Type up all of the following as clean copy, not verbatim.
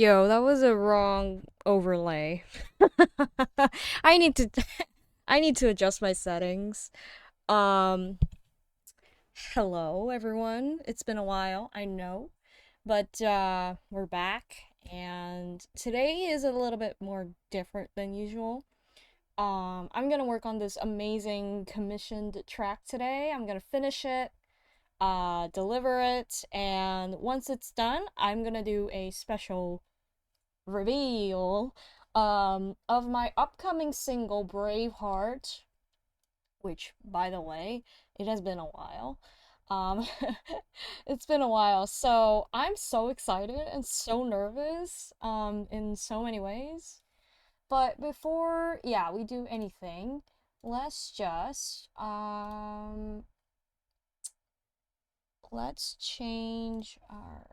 Yo, that was a wrong overlay. I need to I need to adjust my settings. Um, Hello everyone. It's been a while, I know, but we're back and today is a little bit more different than usual. I'm going to work on this amazing commissioned track today. I'm going to finish it, deliver it, and once it's done, I'm going to do a special reveal of my upcoming single Braveheart, which by the way, it has been a while. Um it's been a while. So, I'm so excited and so nervous in so many ways. But before, yeah, we do anything, let's just let's change our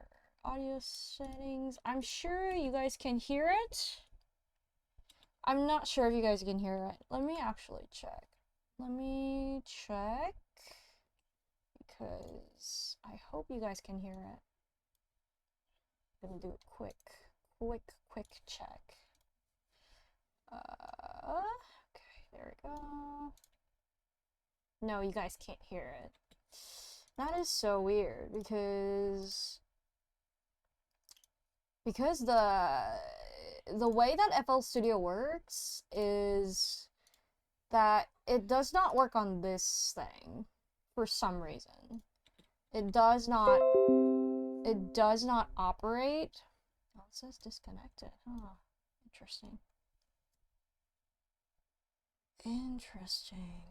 audio settings. I'm sure you guys can hear it. I'm not sure if you guys can hear it. Let me actually check. Let me check because I hope you guys can hear it. I'm gonna do a quick check. Okay, there we go. No, you guys can't hear it. That is so weird because the way that FL Studio works is that it does not work on this thing for some reason. It does not operate. Oh, it says disconnected. Huh. Interesting. Interesting.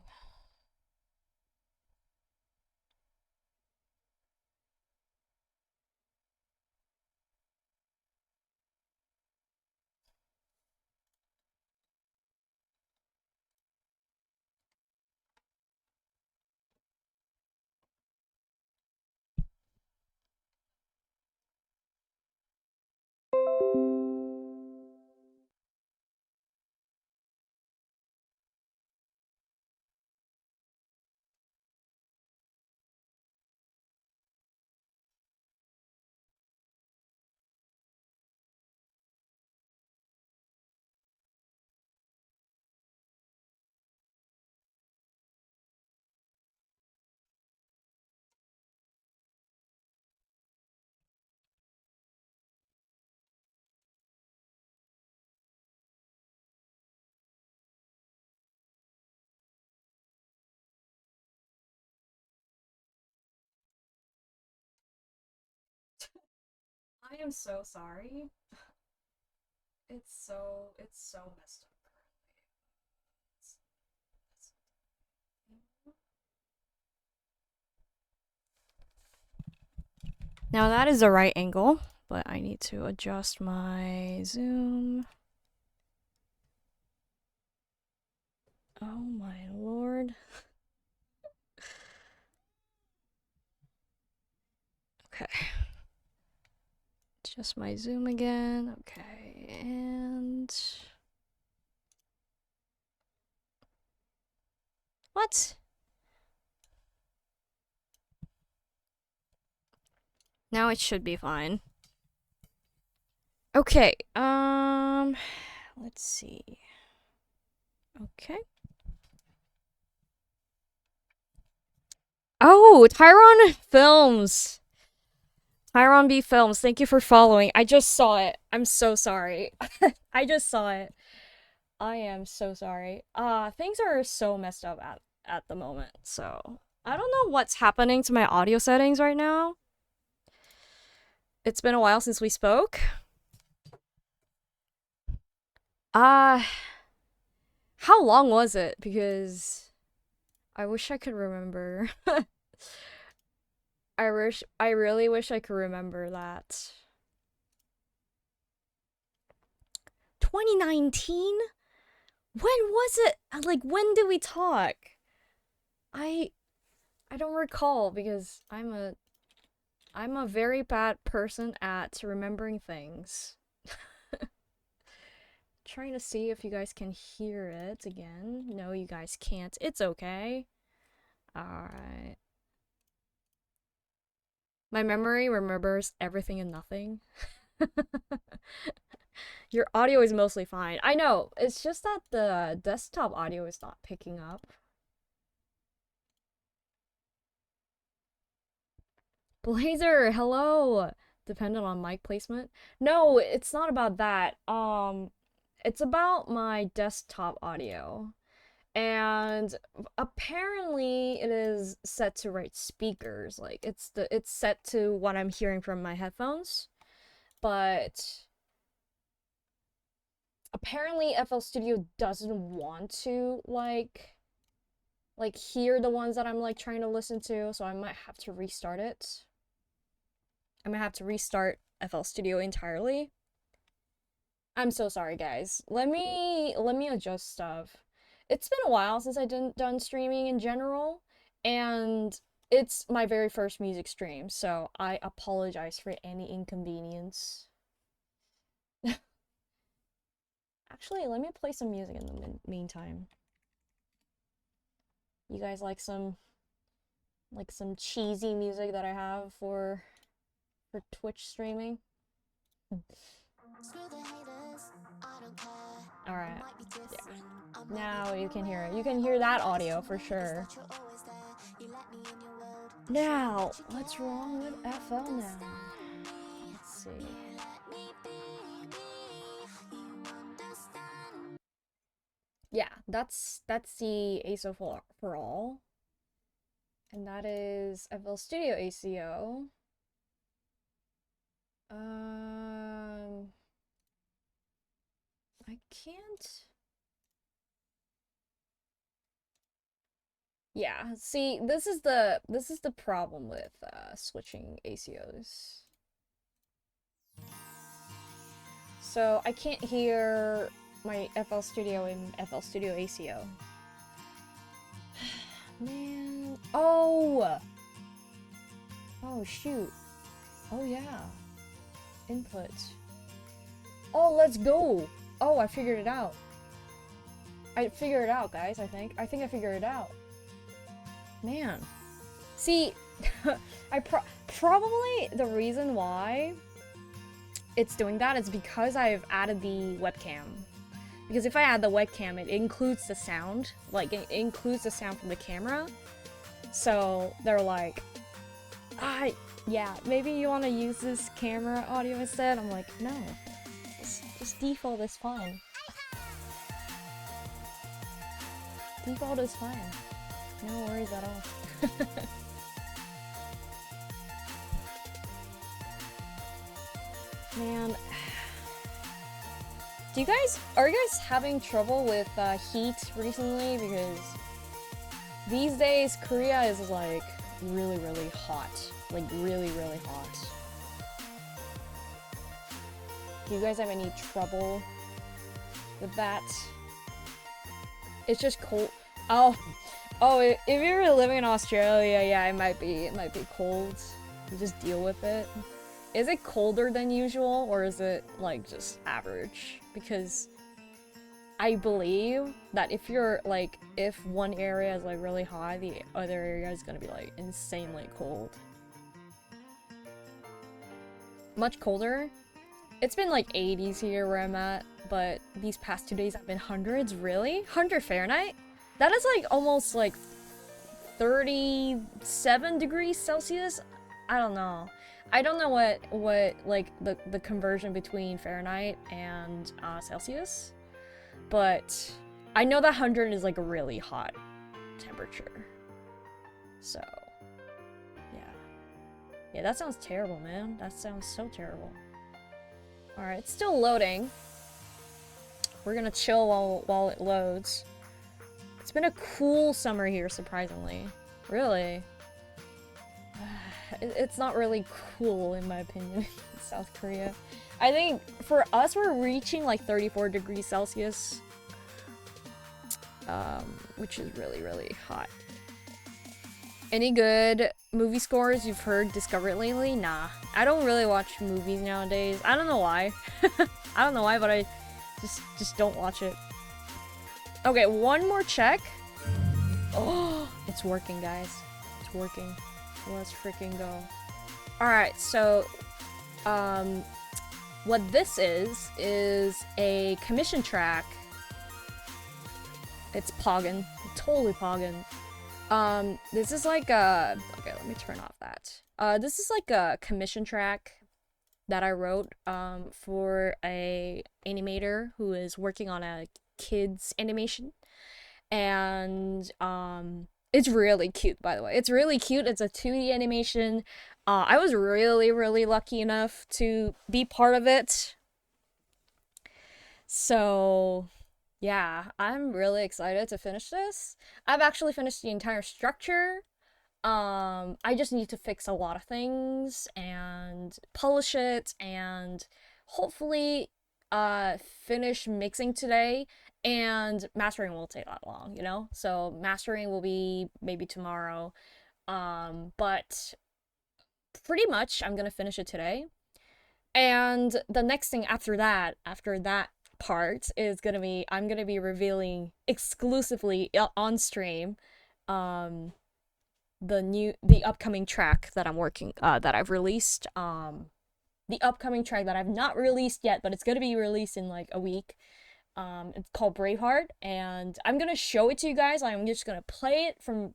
I am so sorry. It's so messed up currently. Now that is the right angle, but I need to adjust my zoom. Oh my lord. Okay. Adjust my zoom again. Okay, and what? Now it should be fine. Okay, let's see. Okay. Oh, Tyron Films. Tyron B Films, thank you for following. I just saw it. I'm so sorry. I just saw it. I am so sorry. Things are so messed up at the moment. So, I don't know what's happening to my audio settings right now. It's been a while since we spoke. Uh, how long was it? Because I wish I could remember. I really wish I could remember that. 2019? When was it? Like, when did we talk? I I don't recall because I'm a very bad person at remembering things. Trying to see if you guys can hear it again. No, you guys can't. It's okay. Alright. My memory remembers everything and nothing. Your audio is mostly fine. I know. It's just that the desktop audio is not picking up. Blazer, hello. Dependent on mic placement. No, it's not about that. It's about my desktop audio. And apparently it is set to right speakers. Like it's set to what I'm hearing from my headphones. But apparently FL Studio doesn't want to like hear the ones that I'm like trying to listen to, so I might have to restart it. I might have to restart FL Studio entirely. I'm so sorry, guys. Let me adjust stuff. It's been a while since I done streaming in general, and it's my very first music stream, so I apologize for any inconvenience. Actually, let me play some music in the meantime. You guys like some cheesy music that I have for Twitch streaming? Alright. Yeah. Now you can hear it. You can hear that audio for sure. Now, what's wrong with FL now? Let's see. Yeah, that's the ASO for all. And that is FL Studio ACO. I can't. Yeah, see, this is the problem with switching ACOs. So I can't hear my FL Studio in FL Studio ACO. Man. Oh! Oh, shoot. Oh, yeah. Input. Oh, let's go! Oh, I figured it out. I figured it out, guys, I think. I think I figured it out. Man. See, probably the reason why it's doing that is because I've added the webcam. Because if I add the webcam, it includes the sound. Like, it includes the sound from the camera. So, they're like, yeah, maybe you want to use this camera audio instead? I'm like, no. Just default is fine. Default is fine. No worries at all. Man. Are you guys having trouble with heat recently? Because these days Korea is like really, really hot. Like really, really hot. Do you guys have any trouble with that? It's just cold. Oh, if you're living in Australia, yeah, it might be cold. You just deal with it. Is it colder than usual, or is it like just average? Because I believe that if one area is like really hot, the other area is gonna be like insanely cold. Much colder. It's been like 80s here where I'm at, but these past 2 days have been hundreds. Really? 100 Fahrenheit? That is like almost like 37 degrees Celsius? I don't know. I don't know what like the conversion between Fahrenheit and Celsius, but I know that 100 is like a really hot temperature. So, yeah, that sounds terrible, man. That sounds so terrible. All right, it's still loading. We're gonna chill while it loads. It's been a cool summer here, surprisingly. Really. It's not really cool, in my opinion, in South Korea. I think for us, we're reaching like 34 degrees Celsius, which is really, really hot. Any good movie scores you've heard discovered lately? Nah, I don't really watch movies nowadays. I don't know why. I don't know why, but I just don't watch it. Okay, one more check. Oh, it's working, guys. It's working. Let's freaking go. Alright, so, what this is a commission track. It's poggin, totally poggin. This is like a, okay, let me turn off that. This is like a commission track that I wrote for a animator who is working on a kids animation, and it's really cute, by the way. It's really cute. It's a 2D animation. I was really lucky enough to be part of it. So yeah, I'm really excited to finish this. I've actually finished the entire structure. I just need to fix a lot of things and polish it and hopefully finish mixing today, and mastering won't take that long, you know? So mastering will be maybe tomorrow. But pretty much I'm gonna finish it today. And the next thing after that part is gonna be, I'm gonna be revealing exclusively on stream the upcoming track that I'm working that I've released, the upcoming track that I've not released yet, but it's gonna be released in like a week. It's called Braveheart, and I'm gonna show it to you guys. I'm just gonna play it from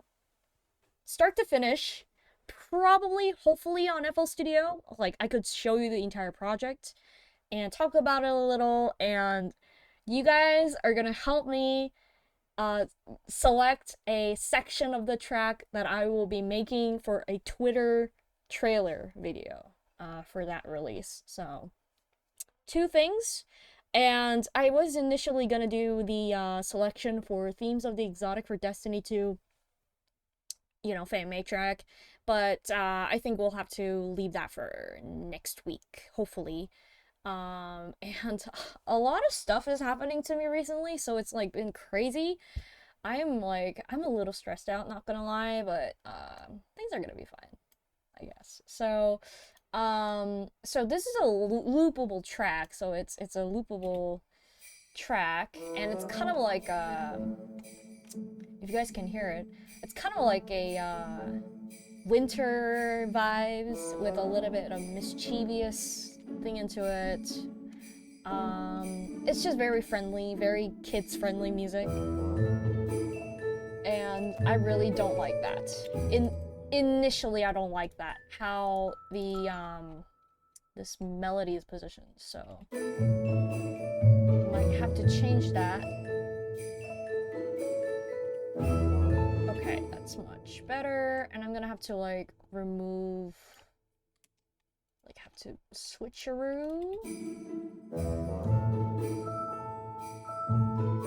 start to finish, probably, hopefully on FL Studio. Like, I could show you the entire project and talk about it a little, and you guys are gonna help me select a section of the track that I will be making for a Twitter trailer video for that release. So, two things. And I was initially gonna do the selection for Themes of the Exotic for Destiny 2, you know, fan-made track, but I think we'll have to leave that for next week, hopefully. And a lot of stuff is happening to me recently, so it's like been crazy. I'm a little stressed out, not gonna lie, but things are gonna be fine, I guess. So this is a loopable track, so it's a loopable track, and it's kind of like if you guys can hear it, it's kind of like a winter vibes with a little bit of mischievous thing into it. It's just very friendly, very kids friendly music, and I really don't like that. Initially I don't like that, how the this melody is positioned, so might have to change that. Okay, that's much better, and I'm gonna have to like remove, like have to switcheroo.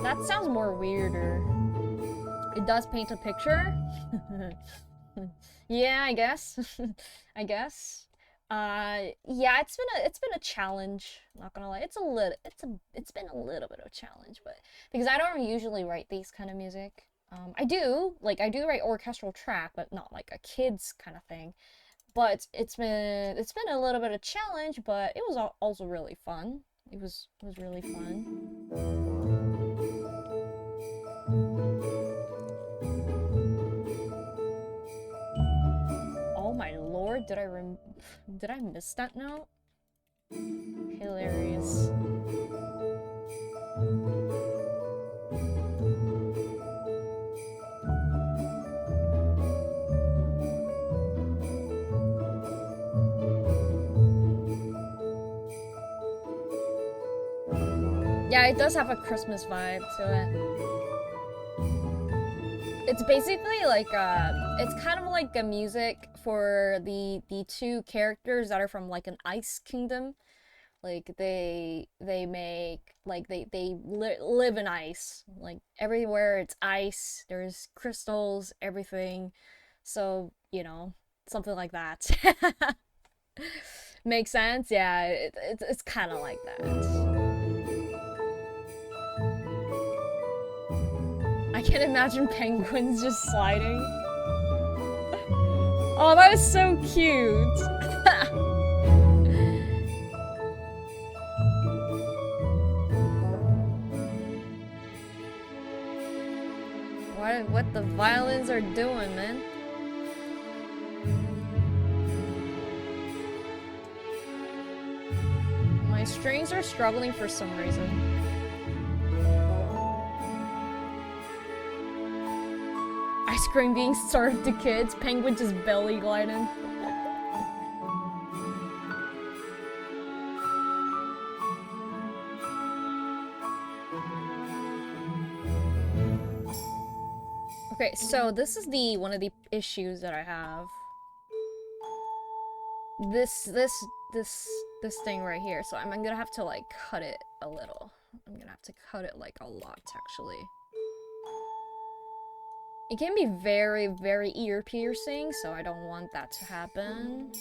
That sounds more weirder. It does paint a picture. Yeah, I guess. I guess. Yeah, it's been a challenge. Not gonna lie, it's been a little bit of a challenge, but because I don't usually write these kind of music. I do write orchestral track, but not like a kids kind of thing. But it's been a little bit of a challenge, but it was also really fun. It was really fun. Oh my lord, did I miss that note? Hilarious. Yeah, it does have a Christmas vibe to it. It's basically like it's kind of like a music for the two characters that are from like an ice kingdom. Like they make like they live in ice. Like everywhere it's ice. There's crystals, everything. So, you know, something like that. Makes sense? Yeah, it's kind of like that. I can imagine penguins just sliding. Oh, that was so cute. What the violins are doing, man. My strings are struggling for some reason. Ice cream being served to kids. Penguin just belly gliding. Okay, so this is one of the issues that I have. This thing right here. So I'm gonna have to like cut it a little. I'm gonna have to cut it like a lot, actually. It can be very, very ear piercing, so I don't want that to happen.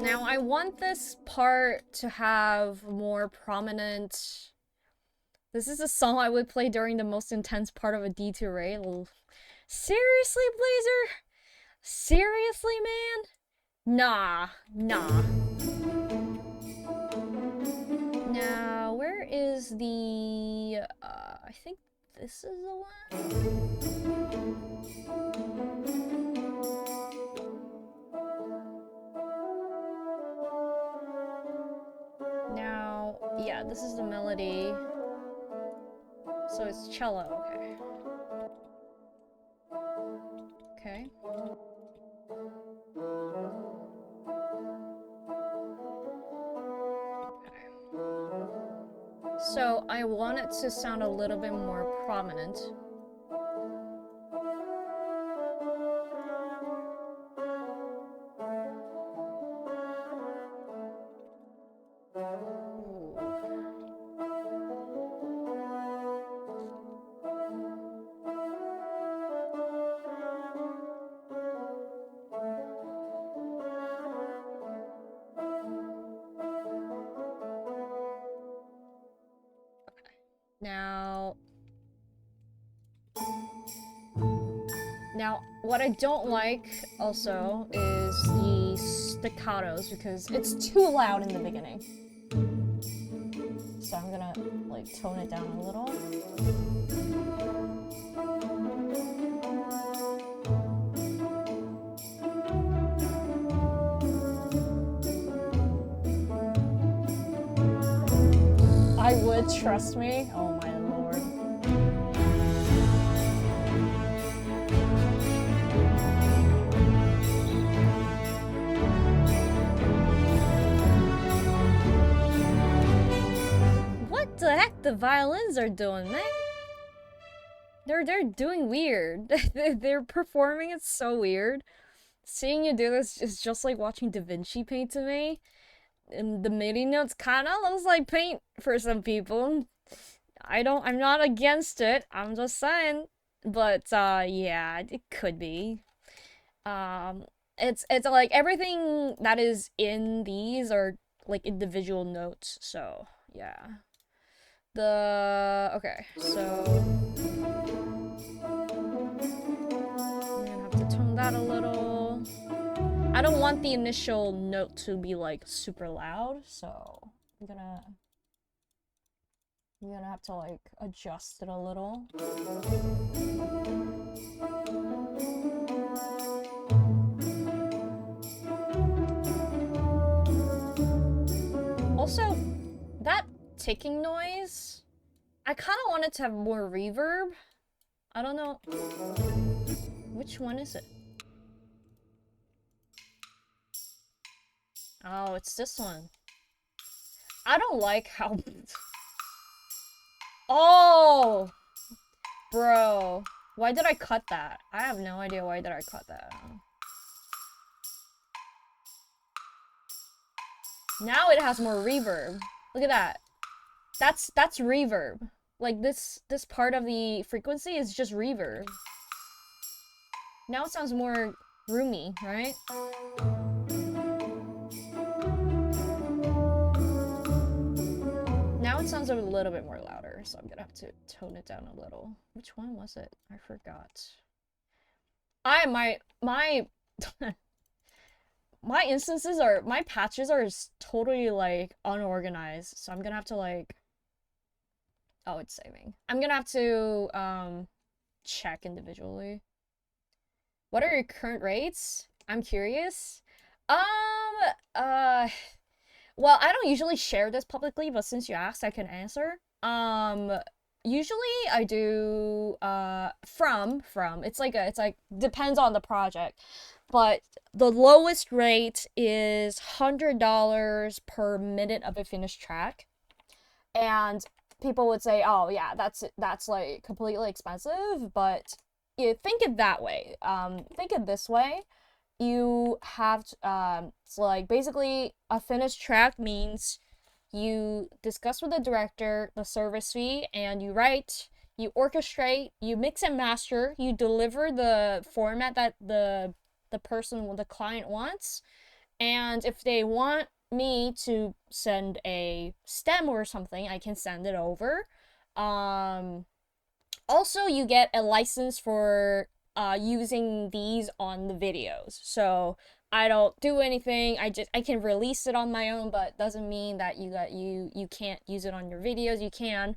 Now, I want this part to have more prominent... This is a song I would play during the most intense part of a D2 raid. Seriously, Blazer? Seriously, man? Nah. Now, where is the... I think this is the one? Now, yeah, this is the melody. So it's cello, okay. Okay. So I want it to sound a little bit more prominent. Now, what I don't like also is the staccatos because it's too loud in the beginning. So I'm gonna like tone it down a little. I would, trust me. Oh my lord. What the heck the violins are doing, man? They're doing weird. They're performing it so weird. Seeing you do this is just like watching Da Vinci paint to me. And the MIDI notes kinda looks like paint for some people. I'm not against it, I'm just saying. But, yeah, it could be. It's like everything that is in these are like individual notes, so, yeah. Okay, so... I'm gonna have to tone that a little. I don't want the initial note to be like super loud, so I'm gonna have to like adjust it a little. Also, that ticking noise, I kind of want it to have more reverb. I don't know. Which one is it? Oh, it's this one. I don't like how... Oh! Bro. Why did I cut that? I have no idea why did I cut that. Now it has more reverb. Look at that. That's reverb. Like this part of the frequency is just reverb. Now it sounds more roomy, right? Now it sounds a little bit more louder, so I'm gonna have to tone it down a little. Which one was it? I forgot. My my instances are, my patches are totally like unorganized, so I'm gonna have to like Oh, it's saving. I'm gonna have to check individually. What are your current rates? I'm curious. Um, uh, well, I don't usually share this publicly, but since you asked, I can answer. Usually I do from it's like depends on the project, but the lowest rate is $100 per minute of a finished track, and people would say, "Oh yeah, that's like completely expensive," but you think it that way. Think it this way: you have to, it's like basically a finished track means you discuss with the director the service fee, and you write, you orchestrate, you mix and master, you deliver the format that the person, the client wants, and if they want me to send a stem or something, I can send it over. Um, Also, you get a license for using these on the videos. So I don't do anything. I can release it on my own, but doesn't mean that you can't use it on your videos. You can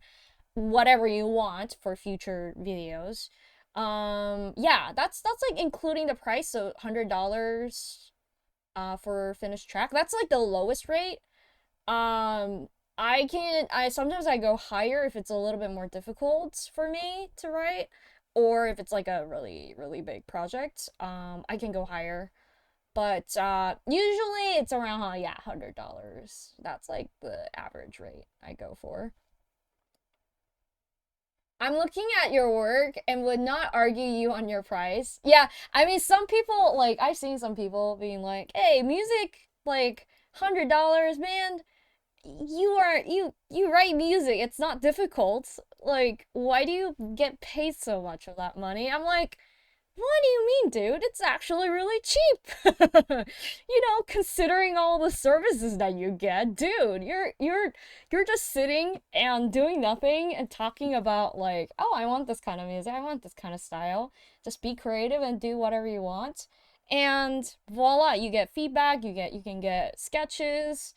whatever you want for future videos. Yeah, that's like including the price, so $100 for finished track. That's like the lowest rate. Um, I sometimes I go higher if it's a little bit more difficult for me to write, or if it's like a really, really big project. I can go higher. But usually it's around yeah, $100. That's like the average rate I go for. I'm looking at your work and would not argue you on your price. Yeah, I mean some people, like I've seen some people being like, "Hey, music like $100, man. You write music. It's not difficult. Like, why do you get paid so much of that money?" I'm like, what do you mean, dude? It's actually really cheap. Considering all the services that you get, dude, you're just sitting and doing nothing and talking about like, "Oh, I want this kind of music. I want this kind of style." Just be creative and do whatever you want. And voila, you get feedback, you can get sketches.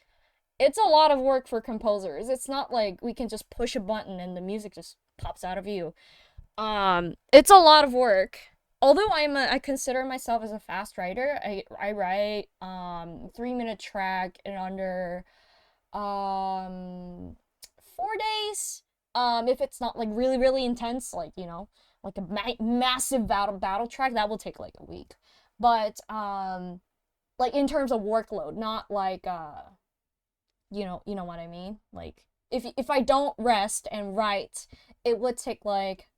It's a lot of work for composers. It's not like we can just push a button and the music just pops out of you. It's a lot of work. Although I consider myself as a fast writer. I write 3 minute track in under 4 days. If it's not like really really intense, like like a massive battle track, that will take like a week. But like in terms of workload, not like you know what I mean? Like if I don't rest and write, it would take like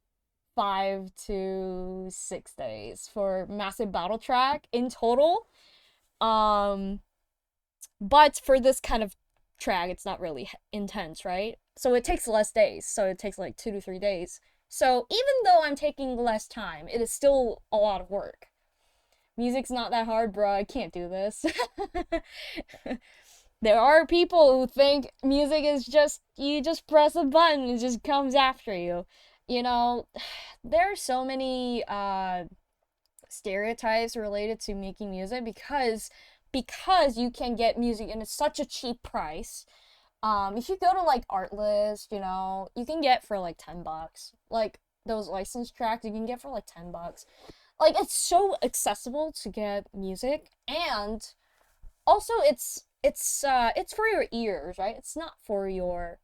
5 to 6 days for massive battle track in total. Um, but for this kind of track, it's not really intense, right? So it takes less days. So it takes like 2 to 3 days. So even though I'm taking less time, it is still a lot of work. Music's not that hard, bro. I can't do this. There are people who think music is just you just press a button and it just comes after you. You know, there are so many stereotypes related to making music because you can get music in such a cheap price. If you go to like Artlist, you can get for like $10. Like those licensed tracks you can get for like $10. Like it's so accessible to get music, and also it's for your ears, right? It's not for your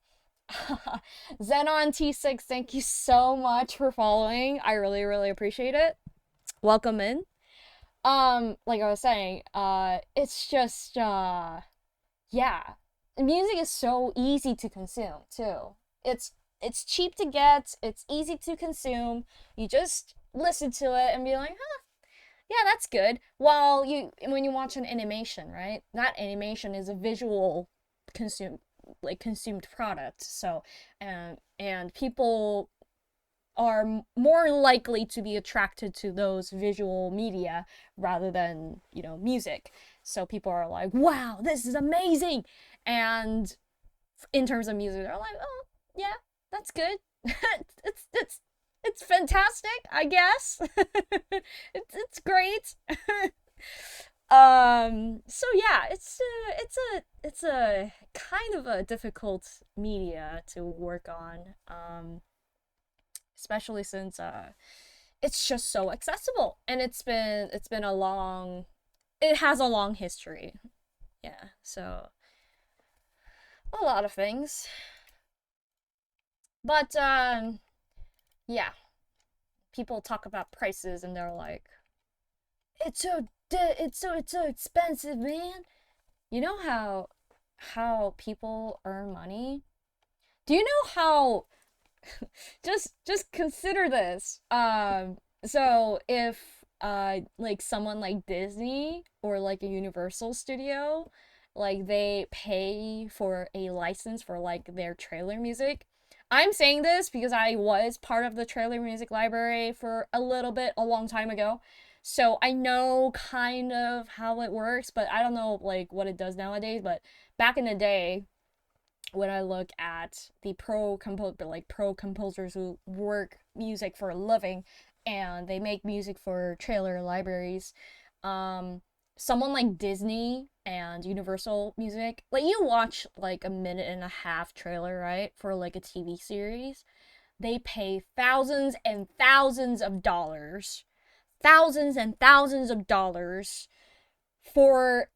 Xenon T6, thank you so much for following. I really, really appreciate it. Welcome in. Like I was saying, it's just yeah. Music is so easy to consume too. It's cheap to get, it's easy to consume. You just listen to it and be like, huh, yeah, that's good. While when you watch an animation, right? That animation is a visual consume consumed product. So and people are more likely to be attracted to those visual media rather than music. So people are like, wow, this is amazing. And in terms of music, they're like, oh yeah, that's good. It's fantastic, I guess. It's great. So yeah, it's a kind of a difficult media to work on. Especially since it's just so accessible, and it's been a long, it has a long history. Yeah, so a lot of things. But yeah, people talk about prices and they're like, it's so expensive, man. You know how people earn money? Do you know how just consider this. So if like someone like Disney or like a Universal Studio, like they pay for a license for like their trailer music. I'm saying this because I was part of the trailer music library for a little bit a long time ago. So I know kind of how it works, but I don't know like what it does nowadays, but back in the day, when I look at the pro composers who work music for a living and they make music for trailer libraries, um, someone like Disney and Universal Music, like you watch like a minute and a half trailer, right, for like a TV series, they pay thousands and thousands of dollars for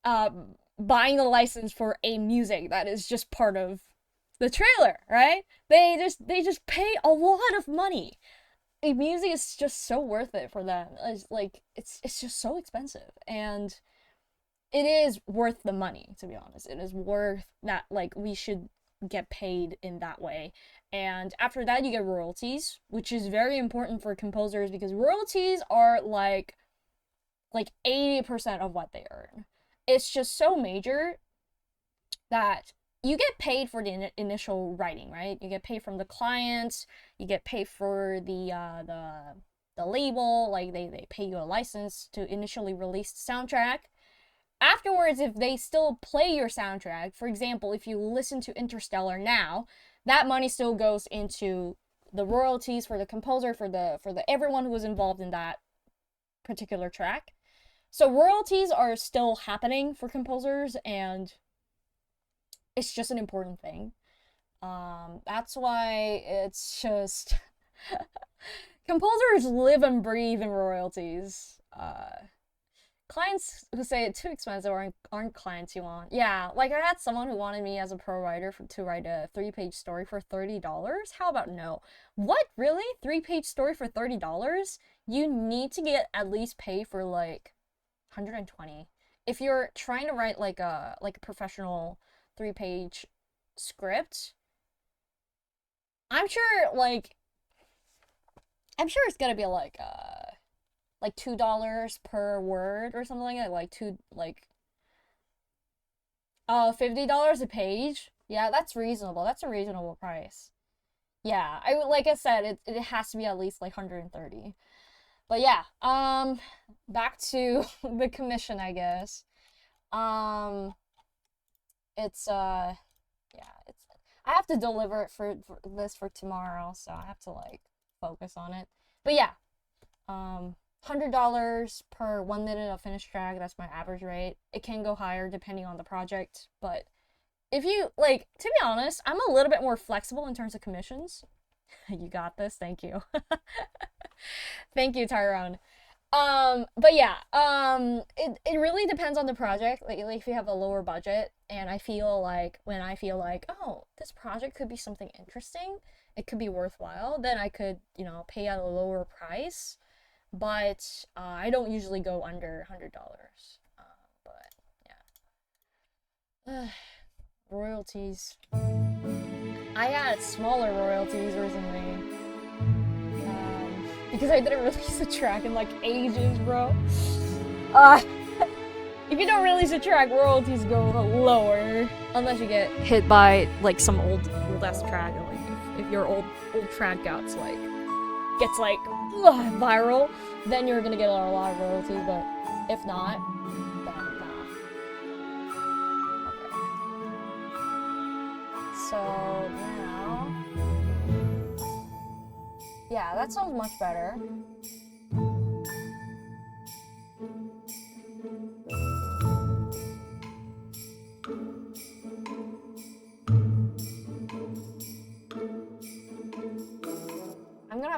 uh, buying the license for a music that is just part of the trailer, right? They just pay a lot of money. The music is just so worth it for them. It's like it's just so expensive, and it is worth the money, to be honest. It is worth that, like, we should get paid in that way. And after that you get royalties, which is very important for composers because royalties are like 80% of what they earn. It's just so major that you get paid for the initial writing, right? You get paid from the clients, you get paid for the label, like they pay you a license to initially release the soundtrack. Afterwards, if they still play your soundtrack, for example, if you listen to Interstellar now, that money still goes into the royalties for the composer, for the everyone who was involved in that particular track. So royalties are still happening for composers, and it's just an important thing. That's why it's just composers live and breathe in royalties. Clients who say it's too expensive aren't clients you want. Yeah, like I had someone who wanted me as a pro writer to write a 3-page story for $30. How about no? What, really? 3-page story for $30? You need to get at least paid for like 120. If you're trying to write like a professional 3-page script, I'm sure like I'm sure it's gonna be like $2 per word or something like two like $50 a page. Yeah, that's reasonable. That's a reasonable price. Yeah, I like I said, it has to be at least like 130. But yeah, back to the commission, I guess. Um, it's yeah, it's I have to deliver it for this for tomorrow, so I have to like focus on it. But yeah, $100 per 1 minute of finished track. That's my average rate. It can go higher depending on the project, but if you like, to be honest, I'm a little bit more flexible in terms of commissions. You got this. Thank you. Thank you, Tyrone. But yeah, it really depends on the project. Like if you have a lower budget, and I feel like when I feel like, oh, this project could be something interesting, it could be worthwhile, then I could, pay at a lower price. But I don't usually go under $100. But yeah, royalties. I had smaller royalties recently. Because I didn't release a track in like ages, bro. Uh, if you don't release a track, royalties go lower unless you get hit by like some old ass track. Like if your old track gets like viral, then you're gonna get a lot of royalties. But if not, then nah. Okay. So now, yeah, that sounds much better.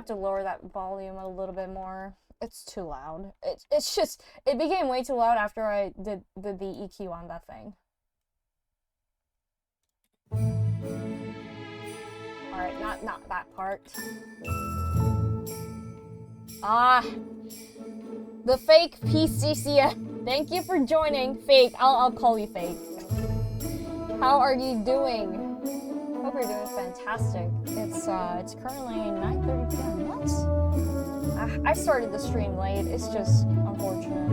have to lower that volume a little bit more. It's too loud. It's just, it became way too loud after I did the EQ on that thing. Alright, not that part. Ah, the fake PCCN. Thank you for joining, Fake. I'll call you Fake. How are you doing? Hope you're doing fantastic. It's currently 9:30 p.m. What? I started the stream late. It's just unfortunate.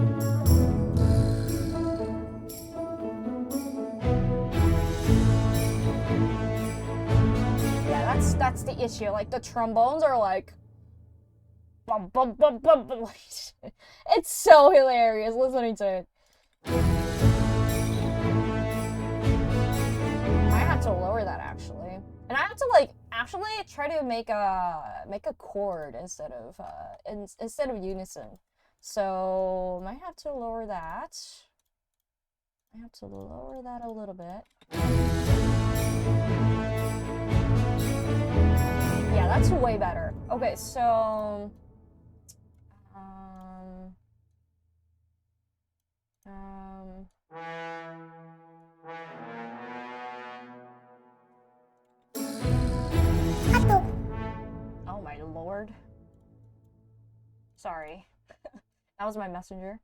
Yeah, that's the issue. Like the trombones are like bum, bum, bum, bum, bum. It's so hilarious listening to it. I had to lower that actually, and I have to like actually try to make a chord instead of unison. So might have to lower that. I have to lower that a little bit. Yeah, that's way better. Okay, so oh my lord. Sorry. That was my messenger.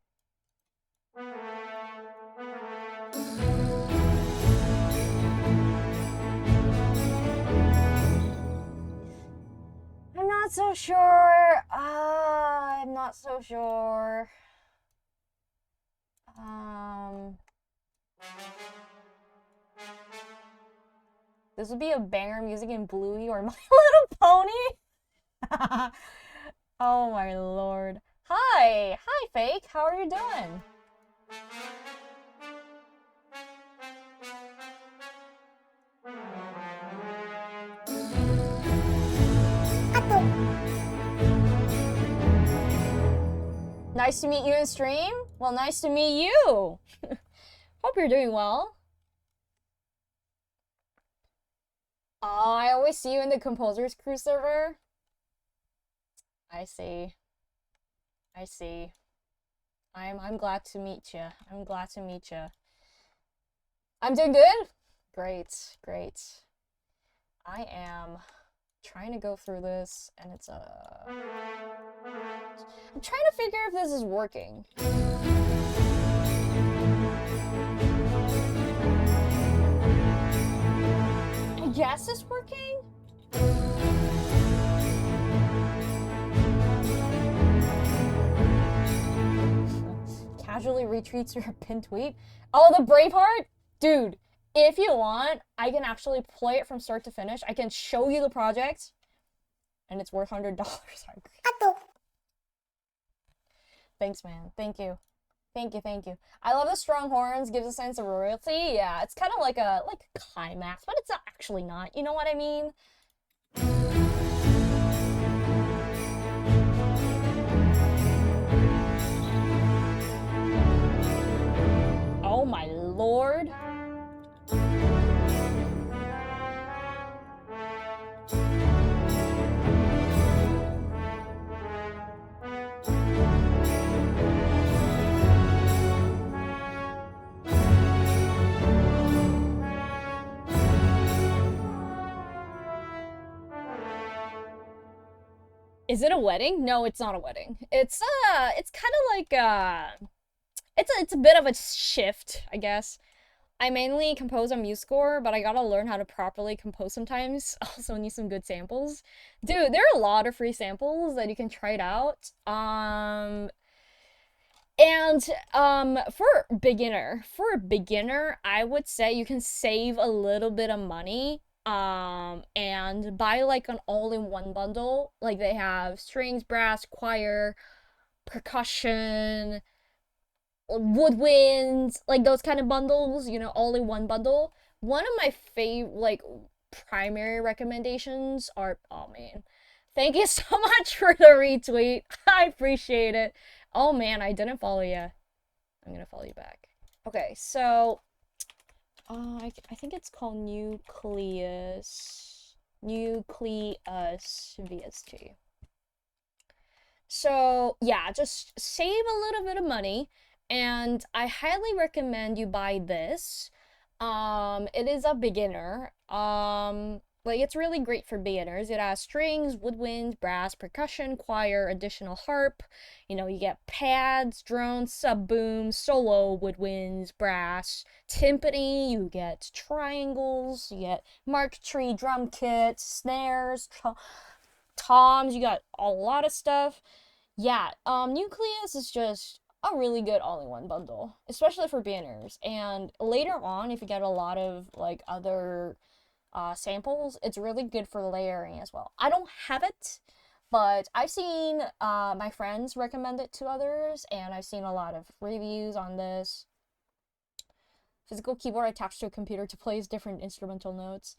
I'm not so sure. I'm not so sure. This would be a banger music in Bluey or My Little Pony. Oh my lord. Hi, Fake. How are you doing? Nice to meet you in stream. Well, nice to meet you. Hope you're doing well. Oh, I always see you in the Composers Crew server. I see. I see. I'm glad to meet you. I'm glad to meet you. I'm doing good? Great, great. I am trying to go through this, and it's I'm trying to figure if this is working. I guess it's working? Casually retweets your pinned tweet. Oh, the Braveheart? Dude, if you want, I can actually play it from start to finish. I can show you the project, and it's worth $100. Thanks, man. Thank you. Thank you, thank you. I love the strong horns, gives a sense of royalty. Yeah, it's kind of like a climax, but it's actually not. You know what I mean? Oh my lord. Is it a wedding? No, it's not a wedding. It's kind of like it's a bit of a shift, I guess. I mainly compose on MuseScore, but I gotta learn how to properly compose sometimes. Also need some good samples. Dude, there are a lot of free samples that you can try it out. For a beginner, I would say you can save a little bit of money. And buy like an all-in-one bundle. Like they have strings, brass, choir, percussion, woodwinds, like those kind of bundles, you know, all in one bundle. One of my favorite, primary recommendations are, oh man, thank you so much for the retweet. I appreciate it. Oh man, I didn't follow you. I'm gonna follow you back. Okay, so, I think it's called Nucleus VST. So yeah, just save a little bit of money, and I highly recommend you buy this. It is a beginner. Like it's really great for beginners. It has strings, woodwinds, brass, percussion, choir, additional harp. You know, you get pads, drones, sub booms, solo, woodwinds, brass, timpani. You get triangles. You get mark tree drum kits, snares, toms. You got a lot of stuff. Yeah, Nucleus is just a really good all-in-one bundle, especially for beginners. And later on, if you get a lot of like other samples, it's really good for layering as well. I don't have it, but I've seen my friends recommend it to others, and I've seen a lot of reviews on this. Physical keyboard attached to a computer to play different instrumental notes.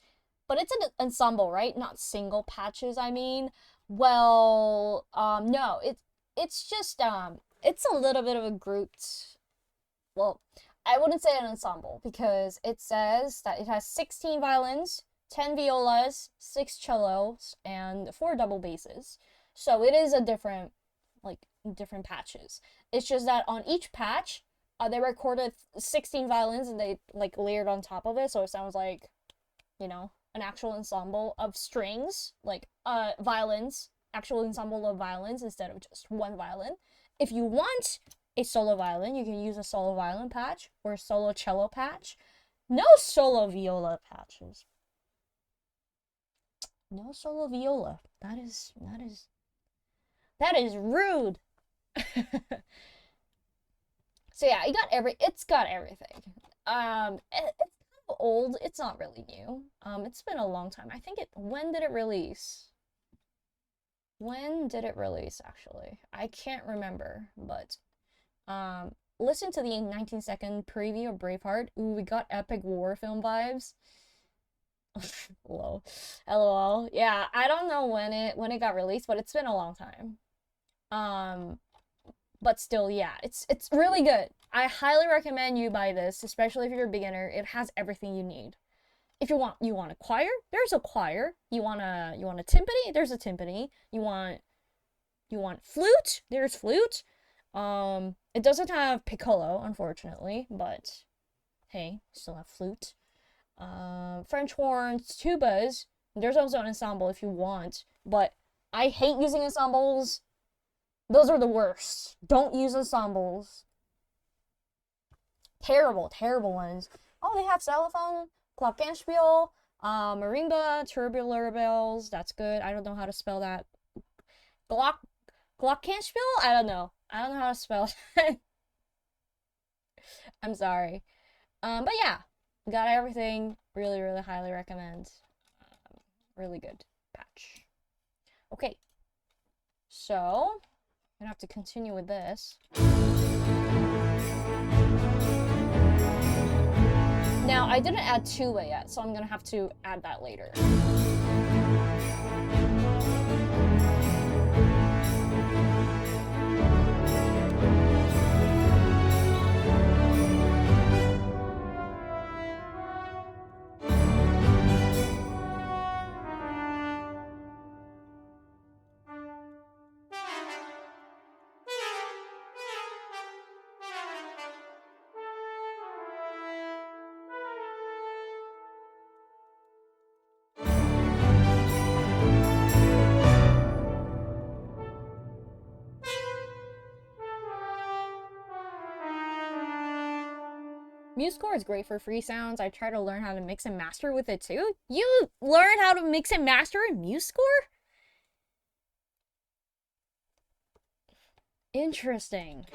But it's an ensemble, right? Not single patches, I mean. Well, no, it's just it's a little bit of a grouped, well, I wouldn't say an ensemble because it says that it has 16 violins, 10 violas, 6 cellos, and 4 double basses. So it is a different, like, different patches. It's just that on each patch, they recorded 16 violins and they, like, layered on top of it, so it sounds like, you know, an actual ensemble of strings, like, violins, actual ensemble of violins instead of just one violin. If you want a solo violin, you can use a solo violin patch or a solo cello patch. No solo viola patches. No solo viola. That is rude. So yeah, it's got everything. It's kind of old. It's not really new. It's been a long time. I think when did it release? When did it release actually? I can't remember, but listen to the 19-second preview of Braveheart. Ooh, we got epic war film vibes. Lol. LOL. Yeah, I don't know when it got released, but it's been a long time. But still, yeah, it's really good. I highly recommend you buy this, especially if you're a beginner. It has everything you need. If you want a choir, there's a choir. You want a timpani, there's a timpani. You want flute, there's flute. It doesn't have piccolo, unfortunately, but hey, still have flute. French horns, tubas. There's also an ensemble if you want, but I hate using ensembles. Those are the worst. Don't use ensembles. Terrible, terrible ones. Oh, they have xylophone, glockenspiel, marimba, tubular bells. That's good. I don't know how to spell that. Glockenspiel? I don't know. I don't know how to spell it. I'm sorry. But yeah, got everything. Really, really highly recommend. Really good patch. Okay. So, I'm gonna have to continue with this. Now, I didn't add two-way yet, so I'm gonna have to add that later. MuseScore is great for free sounds. I try to learn how to mix and master with it too. You learn how to mix and master in MuseScore? Interesting.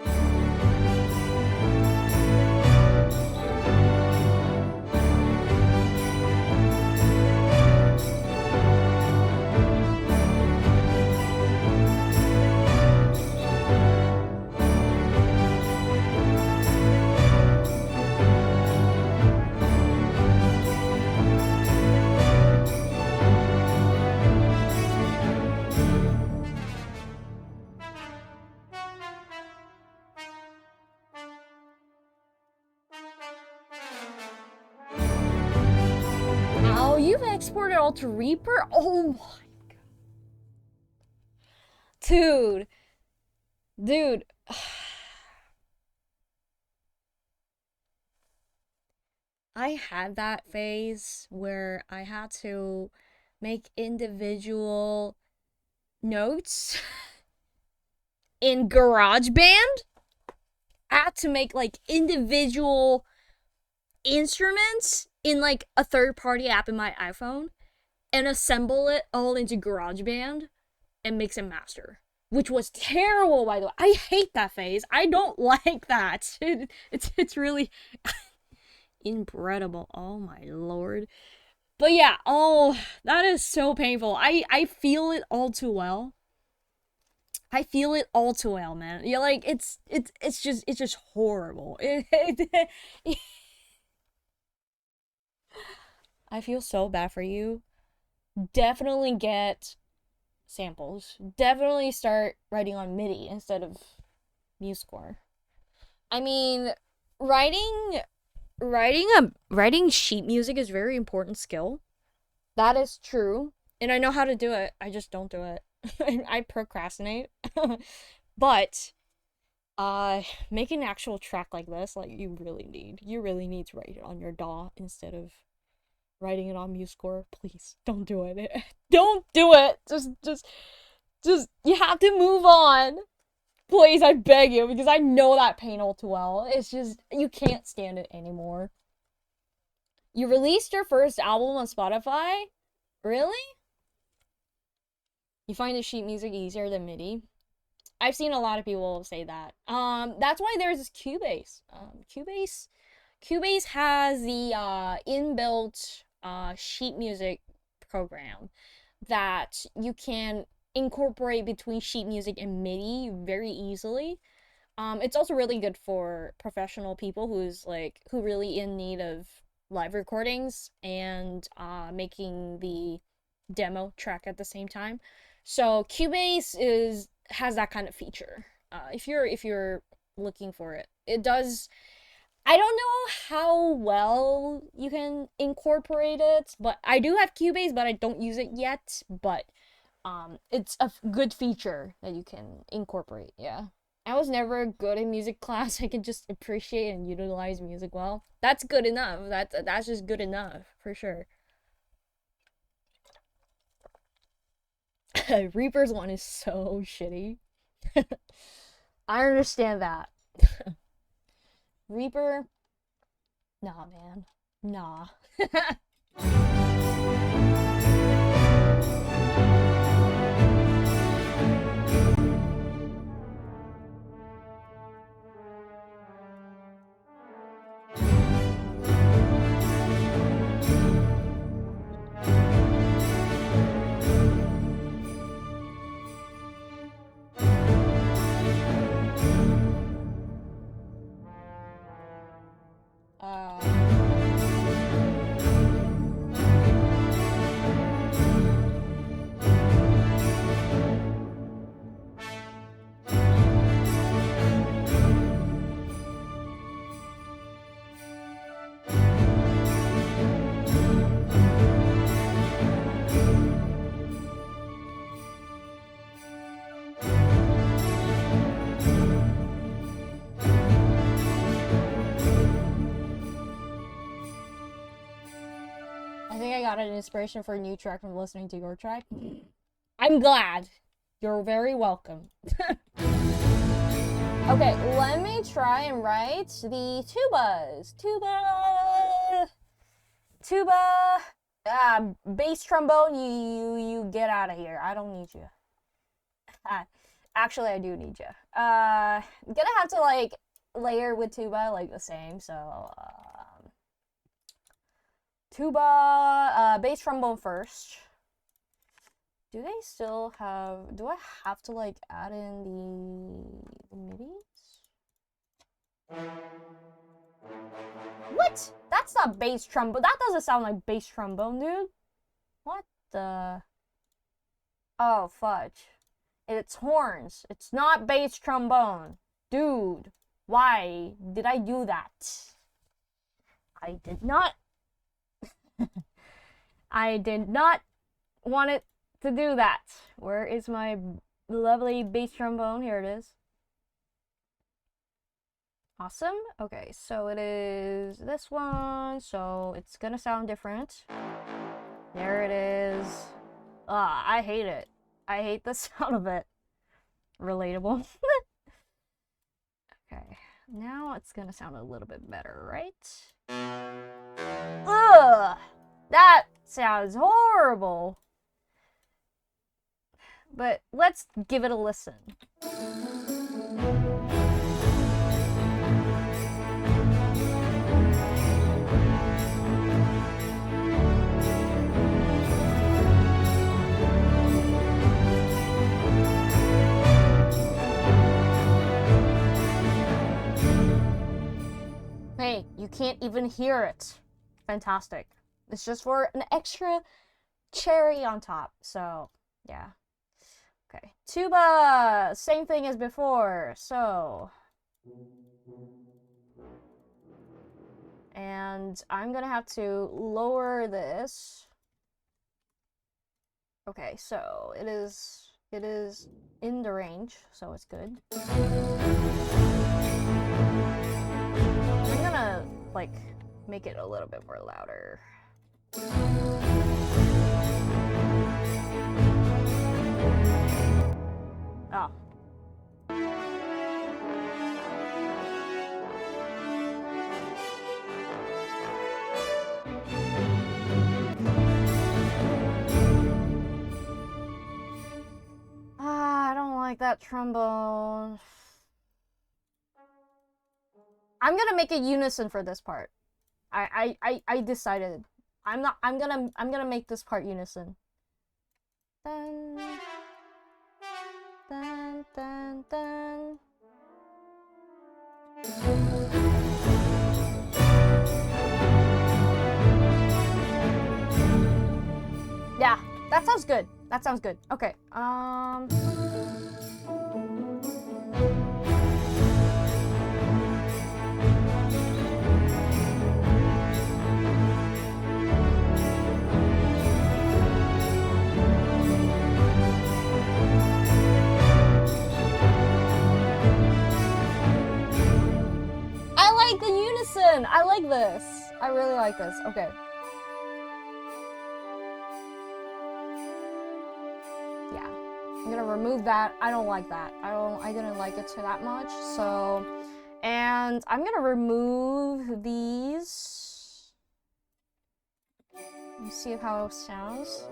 Oh, you've exported all to Reaper? Oh my god. Dude, Dude. I had that phase where I had to make individual notes in GarageBand. I had to make like individual instruments in like a third party app in my iPhone and assemble it all into GarageBand and mix and master. Which was terrible, by the way. I hate that phase. I don't like that. It's really incredible. Oh my lord. But yeah, oh, that is so painful. I feel it all too well. I feel it all too well, man. Yeah, like it's just horrible. I feel so bad for you. Definitely get samples. Definitely start writing on MIDI instead of MuseScore. I mean, writing writing sheet music is a very important skill. That is true. And I know how to do it. I just don't do it. I procrastinate. But make an actual track like this, like you really need to write it on your DAW instead of writing it on MuseScore. Please don't do it. Don't do it. Just you have to move on. Please, I beg you, because I know that pain all too well. It's just you can't stand it anymore. You released your first album on Spotify? Really? You find the sheet music easier than MIDI? I've seen a lot of people say that. That's why there's this Cubase. Cubase has the inbuilt sheet music program that you can incorporate between sheet music and MIDI very easily. It's also really good for professional people who really in need of live recordings and making the demo track at the same time. So Cubase has that kind of feature. If you're looking for it, it does. I don't know how well you can incorporate it, but I do have Cubase, but I don't use it yet. But it's a good feature that you can incorporate. Yeah. I was never good in music class. I can just appreciate and utilize music well. That's good enough. That's just good enough for sure. Reaper's one is so shitty. I understand that. Reaper, nah, man, nah. uh, I think I got an inspiration for a new track from listening to your track. I'm glad. You're very welcome. Okay, let me try and write the tubas. Tuba. Bass trombone. You get out of here. I don't need you. Actually, I do need you. Gonna have to like layer with tuba like the same. So tuba, bass trombone first. Do they still have? Do I have to like add in the midis? What? That's not bass trombone. That doesn't sound like bass trombone, dude. What the? Oh fudge! It's horns. It's not bass trombone, dude. Why did I do that? I did not. I did not want it to do that. Where is my lovely bass trombone? Here it is. Awesome. Okay, so it is this one, so it's gonna sound different. There it is. I hate it. I hate the sound of it. Relatable. Okay, now it's gonna sound a little bit better, right? Ugh! That sounds horrible. But let's give it a listen. Hey, you can't even hear it. Fantastic. It's just for an extra cherry on top. So, yeah. Okay. Tuba! Same thing as before. So. And I'm gonna have to lower this. Okay, so it is in the range, so it's good. I'm gonna like make it a little bit more louder. Oh. I don't like that trombone. I'm gonna make a unison for this part. I decided. I'm gonna make this part unison. Dun, dun, dun, dun. Yeah, that sounds good. That sounds good. Okay. I like the unison. I like this. I really like this. Okay. Yeah. I'm gonna remove that. I don't like that. I didn't like it to that much. So, and I'm gonna remove these. Let me see how it sounds.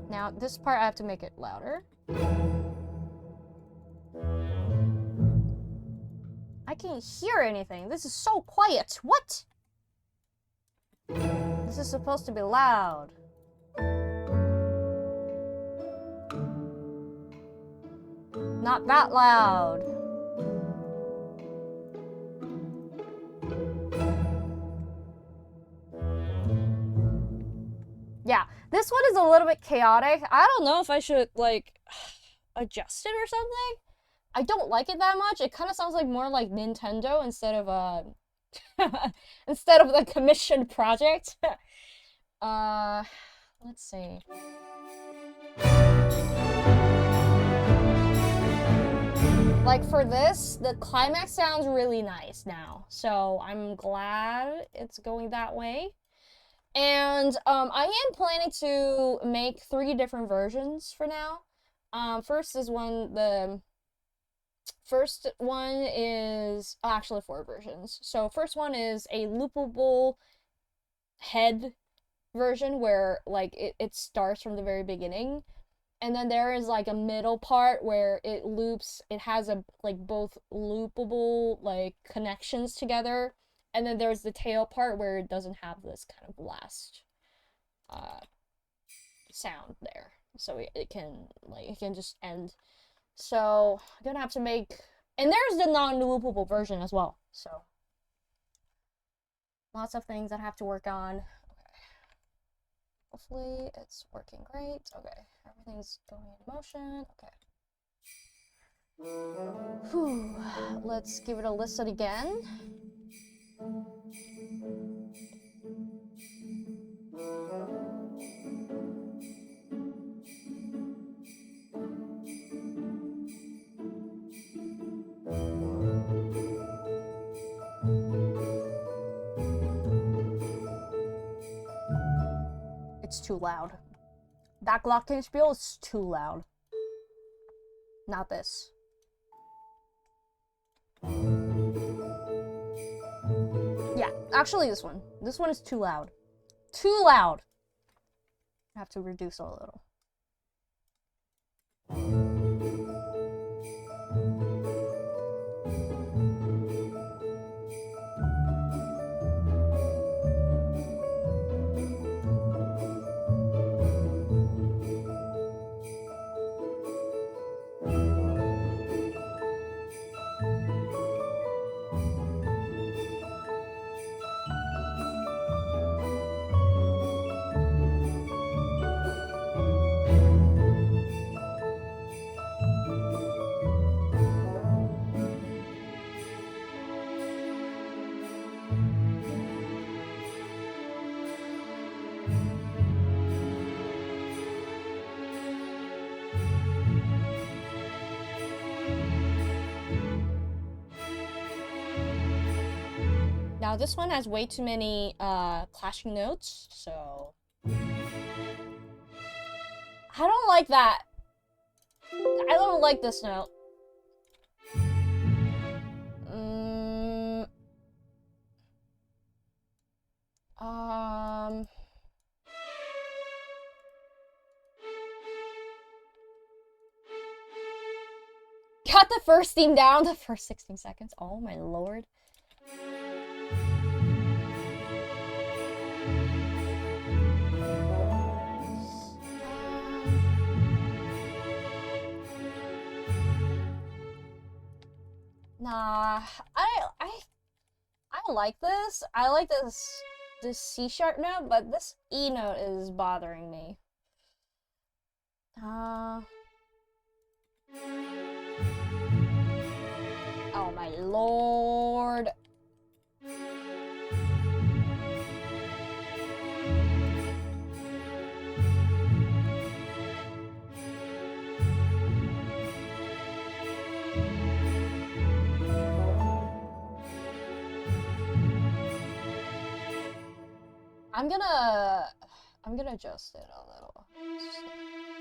Now, this part I have to make it louder. I can't hear anything. This is so quiet. What? This is supposed to be loud. Not that loud. Yeah, this one is a little bit chaotic. I don't know if I should, like, adjust it or something. I don't like it that much. It kind of sounds like more like Nintendo instead of instead of the commissioned project. Let's see. Like for this, the climax sounds really nice now. So I'm glad it's going that way. And I am planning to make 3 different versions for now. First one is actually 4 versions. So first one is a loopable head version where like it starts from the very beginning, and then there is like a middle part where it loops. It has a like both loopable like connections together, and then there's the tail part where it doesn't have this kind of last sound there, so it can just end. So I'm gonna have to make, and there's the non-loopable version as well. So Lots of things that I have to work on. Okay. Hopefully it's working great. Okay, everything's going in motion. Okay. Whew. Let's give it a listen again. It's too loud. That Glockenspiel is too loud. Not this. Yeah, actually this one. This one is too loud. Too loud. I have to reduce it a little. Now this one has way too many clashing notes, so I don't like that. I don't like this note. Got the first theme down, the first 16 seconds. Oh my lord. Nah, I like this. I like this C sharp note, but this E note is bothering me. Oh my lord. I'm gonna adjust it a little.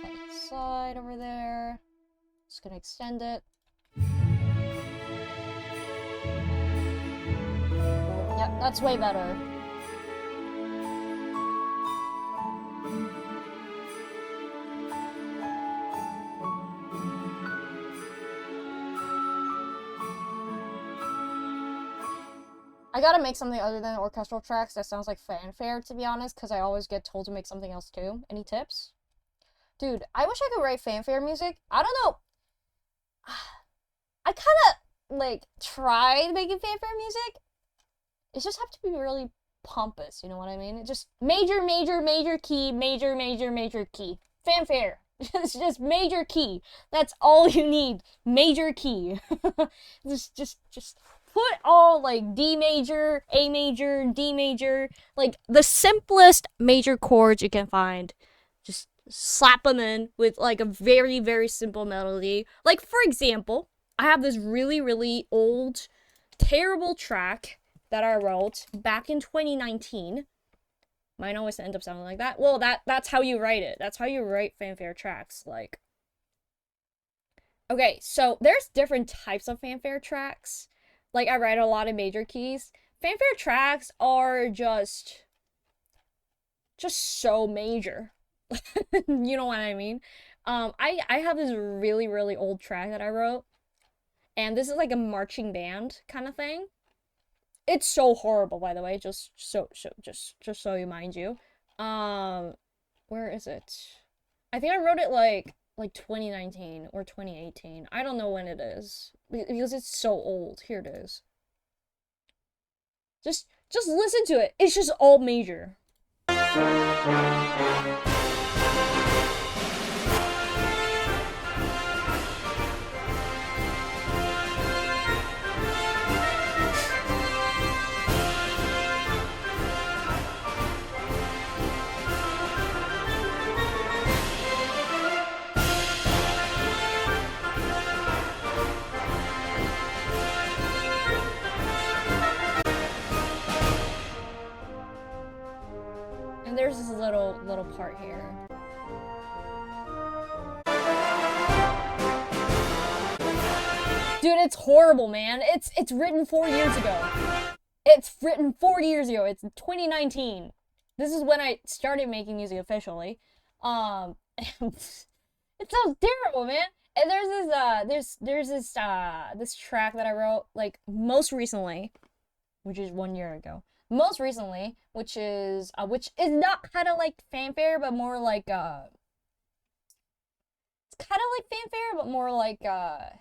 Let it slide over there. Just gonna extend it. Yep, that's way better. I gotta make something other than orchestral tracks that sounds like fanfare, to be honest, because I always get told to make something else too. Any tips? Dude, I wish I could write fanfare music. I don't know. I kind of, like, tried making fanfare music. It just have to be really pompous, you know what I mean? It just major, major, major key, major, major, major key. Fanfare. It's just major key. That's all you need. Major key. just put all like D major, A major, D major, like the simplest major chords you can find. Just slap them in with like a very, very simple melody. Like, for example, I have this really, really old, terrible track that I wrote back in 2019. Mine always end up sounding like that. Well, that's how you write it. That's how you write fanfare tracks. Like, okay, so there's different types of fanfare tracks. Like, I write a lot of major keys. Fanfare tracks are just so major. You know what I mean? I have this really, really old track that I wrote, and this is like a marching band kind of thing. It's so horrible, by the way, just so you mind you. Where is it? I think I wrote it like 2019 or 2018. I don't know when it is because it's so old. Here it is. Just listen to it. It's just all major. And there's this little part here. Dude, it's horrible, man. It's written 4 years ago. It's written 4 years ago. It's 2019. This is when I started making music officially. It sounds terrible, man. And there's this track that I wrote like most recently, which is 1 year ago. Most recently, which is not kind of like fanfare, but more like it's kind of like fanfare, but more like a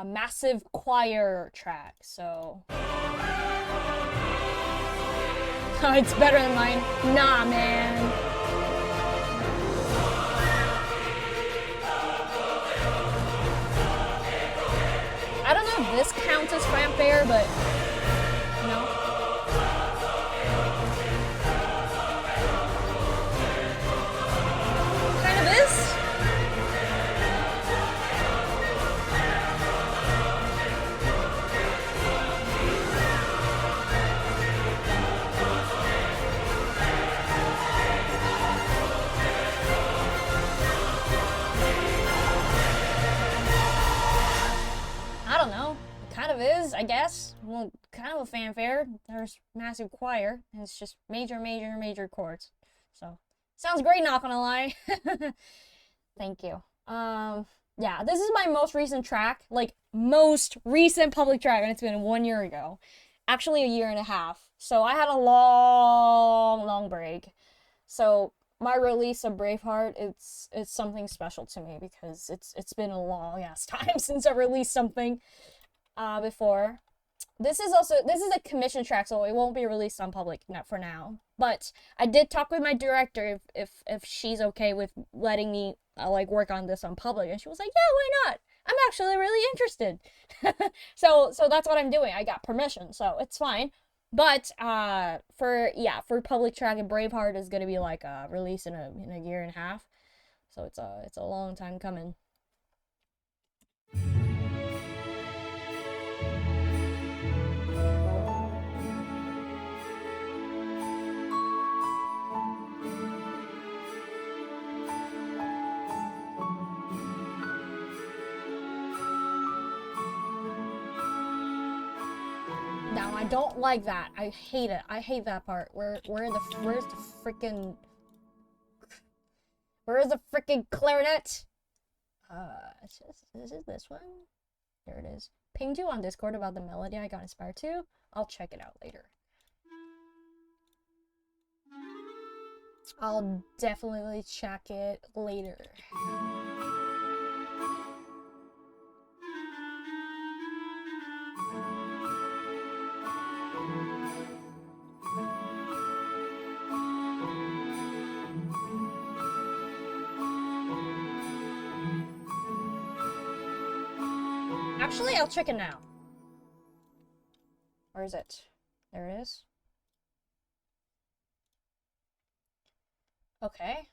massive choir track. So it's better than mine. Nah, man. I don't know if this counts as fanfare, but no. Kind of is. I don't know. It kind of is, I guess. Well, kind of a fanfare. There's massive choir, and it's just major, major, major chords. So, sounds great, not gonna lie. Thank you. Yeah, this is my most recent track, like most recent public track, and it's been 1 year ago. Actually, a year and a half. So I had a long break. So my release of Braveheart, it's something special to me because it's been a long ass time since I released something before. This is a commission track, so it won't be released on public, not for now. But I did talk with my director if she's okay with letting me like work on this on public, and she was like, yeah, why not? I'm actually really interested. So that's what I'm doing. I got permission, so it's fine. But for public track, and Braveheart is gonna be like released in a year and a half, so it's a long time coming. No, I don't like that. I hate it. I hate that part. Where's the freaking clarinet? Is it this one? There it is. Pinged you on Discord about the melody I got inspired to. I'll check it out later. I'll definitely check it later. Actually, I'll check it now. Where is it? There it is. Okay.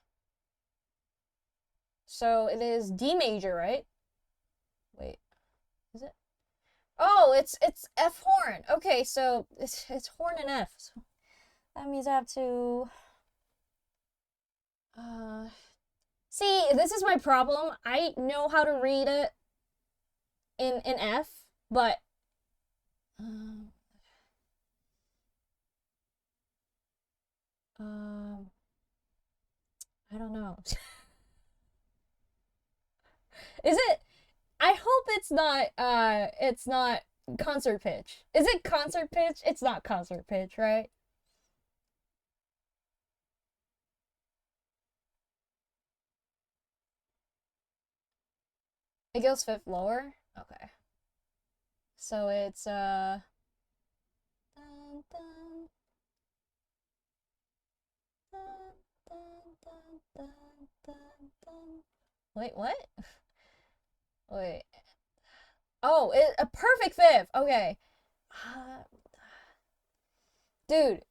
So it is D major, right? Wait. Is it? Oh, it's F horn. Okay, so it's horn and F. So that means I have to see, this is my problem. I know how to read it in F, but I don't know. Is it? I hope it's not concert pitch. Is it concert pitch? It's not concert pitch, right? It goes fifth lower? Okay. So it's Wait, what? Wait. Oh, a perfect fifth. Okay. Uh, dude,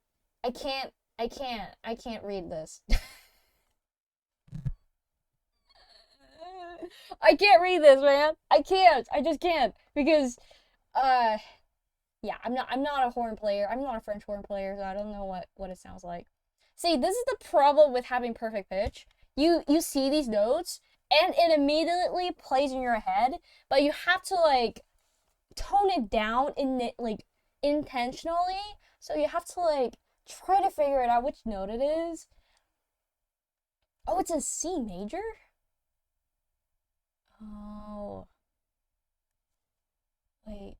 I can't read this. I can't read this, man. I can't. I just can't because, uh, yeah, I'm not a horn player. I'm not a French horn player, so I don't know what it sounds like. See, this is the problem with having perfect pitch. You see these notes and it immediately plays in your head, but you have to like tone it down in it like intentionally. So you have to like try to figure it out which note it is. Oh, it's a C major? Oh. Wait.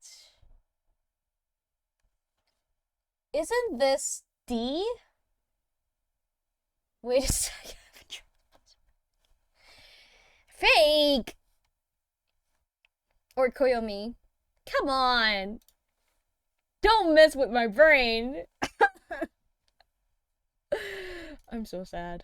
Isn't this D? Wait a second. Fake! Or Koyomi. Come on! Don't mess with my brain! I'm so sad.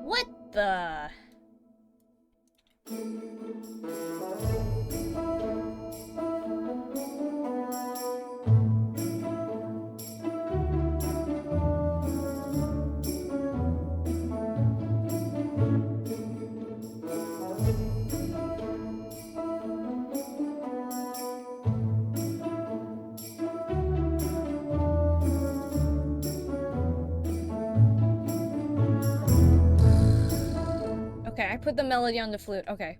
What the? Okay, I put the melody on the flute. Okay.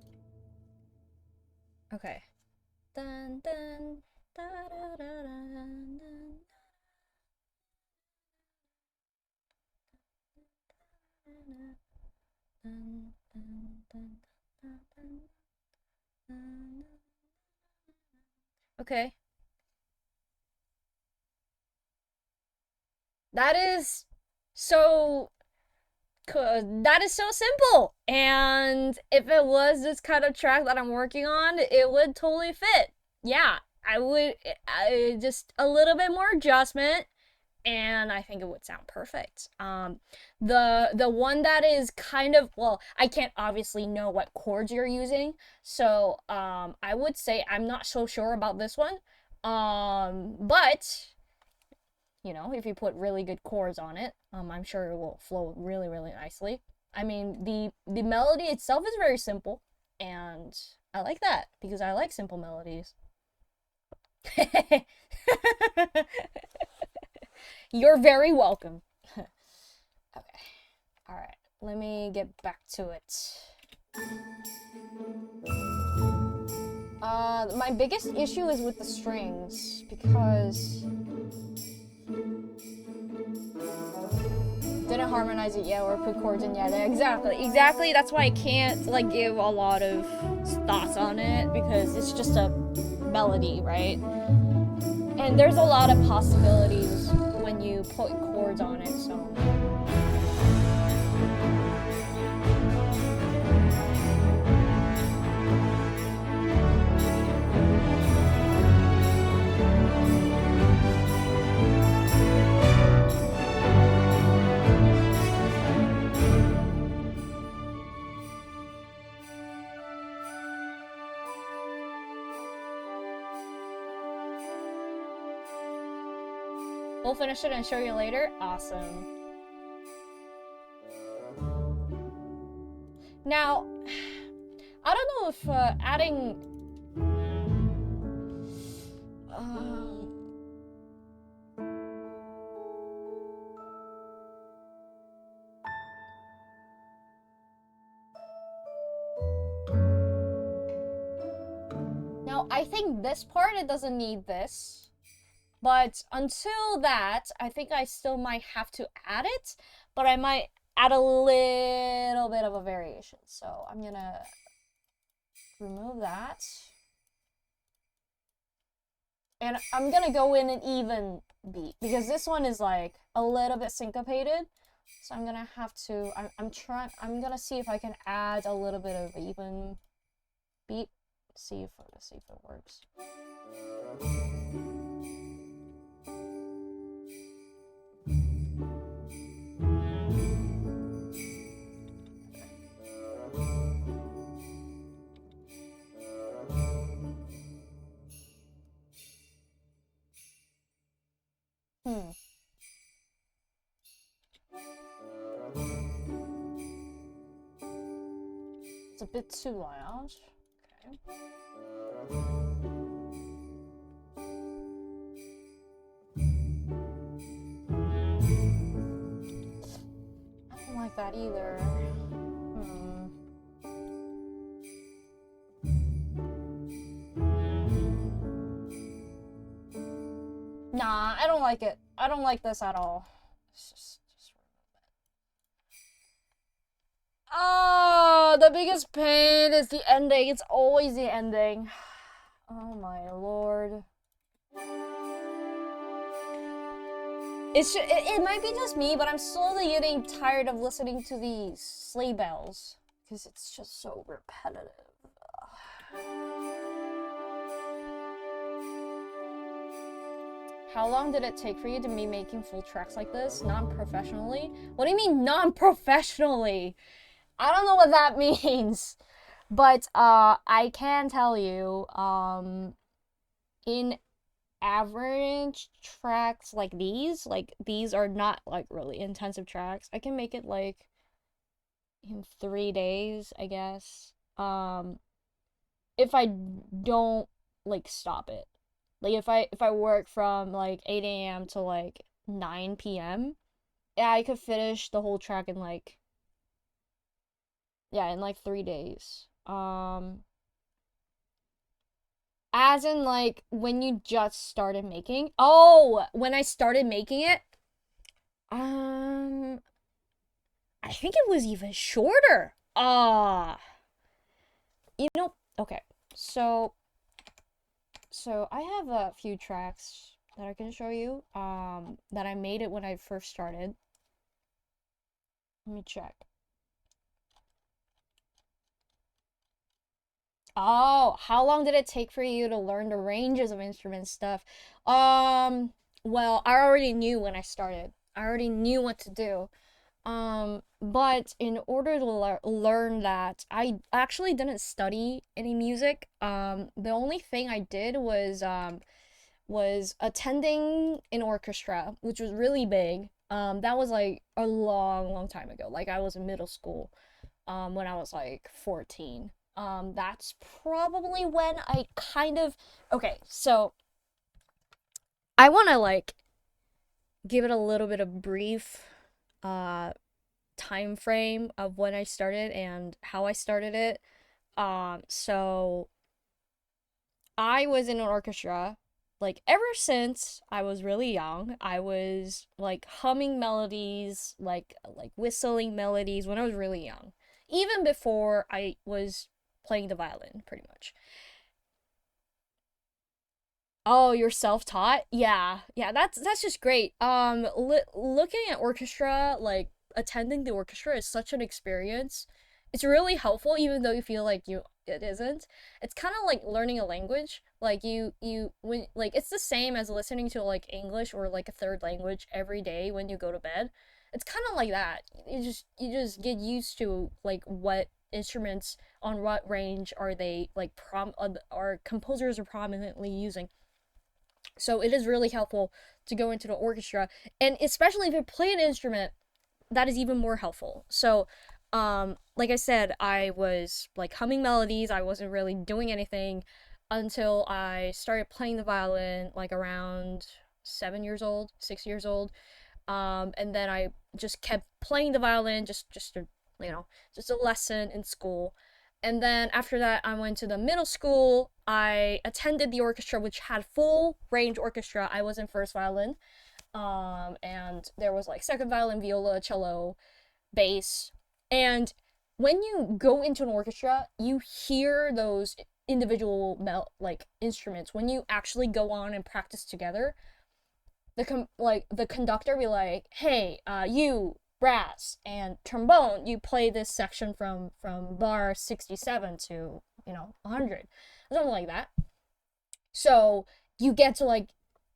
Okay. Dun dun da da da dun dun. Okay. That is so that is so simple. And if it was this kind of track that I'm working on, it would totally fit. Yeah, just a little bit more adjustment and I think it would sound perfect. The one that is kind of, well, I can't obviously know what chords you're using, so I would say I'm not so sure about this one. But you know, if you put really good chords on it, I'm sure it will flow really, really nicely. I mean, the melody itself is very simple, and I like that because I like simple melodies. You're very welcome. Okay. Alright. Let me get back to it. My biggest issue is with the strings because didn't harmonize it yet or put chords in yet. Exactly. That's why I can't like give a lot of thoughts on it because it's just a melody, right? And there's a lot of possibilities when you put chords on it, so. We'll finish it and show you later. Awesome. Now, I don't know if adding... Now, I think this part, it doesn't need this. But until that, I think I still might have to add it, but I might add a little bit of a variation. So I'm gonna remove that. And I'm gonna go in an even beat because this one is like a little bit syncopated. So I'm gonna have to, I'm gonna see if I can add a little bit of even beat. Let's see if it works. Hmm. It's a bit too loud. Okay. I don't like that either. Hmm. Nah, I don't like it. I don't like this at all. Just oh, the biggest pain is the ending. It's always the ending. Oh my lord. It might be just me, but I'm slowly getting tired of listening to these sleigh bells because it's just so repetitive. How long did it take for you to be making full tracks like this, non-professionally? What do you mean non-professionally? I don't know what that means. But I can tell you, in average tracks like these are not like really intensive tracks. I can make it like in 3 days, I guess. If I don't like stop it. Like if I work from like 8 a.m. to like 9 p.m., yeah, I could finish the whole track in like yeah, in like 3 days. As in like when you just started making. Oh, when I started making it, um I think it was even shorter. You know, okay. So I have a few tracks that I can show you that I made it when I first started. Let me check. Oh, how long did it take for you to learn the ranges of instrument stuff? Well, I already knew when I started. I already knew what to do. But in order to learn that, I actually didn't study any music. The only thing I did was attending an orchestra, which was really big. That was like a long, long time ago. Like I was in middle school, when I was like 14. That's probably when I kind of okay, so I wanna like give it a little bit of brief uh time frame of when I started and how I started it. So I was in an orchestra like ever since I was really young. I was like humming melodies, like whistling melodies when I was really young. Even before I was playing the violin, pretty much. Oh, you're self-taught? Yeah. Yeah, that's just great. Looking at orchestra, like attending the orchestra is such an experience. It's really helpful even though you feel like it isn't. It's kind of like learning a language. Like you when like it's the same as listening to like English or like a third language every day when you go to bed. It's kind of like that. You just get used to like what instruments on what range are they like are composers are prominently using. So it is really helpful to go into the orchestra, and especially if you play an instrument, that is even more helpful. So, like I said, I was like humming melodies. I wasn't really doing anything until I started playing the violin, like around 7 years old, 6 years old. And then I just kept playing the violin, just a you know, just a lesson in school. And then after that, I went to the middle school. I attended the orchestra, which had full range orchestra. I was in first violin, and there was like second violin, viola, cello, bass. And when you go into an orchestra, you hear those individual like instruments. When you actually go on and practice together, like the conductor be like, "Hey, you brass and trombone, you play this section from bar 67 to 100, something like that." So you get to like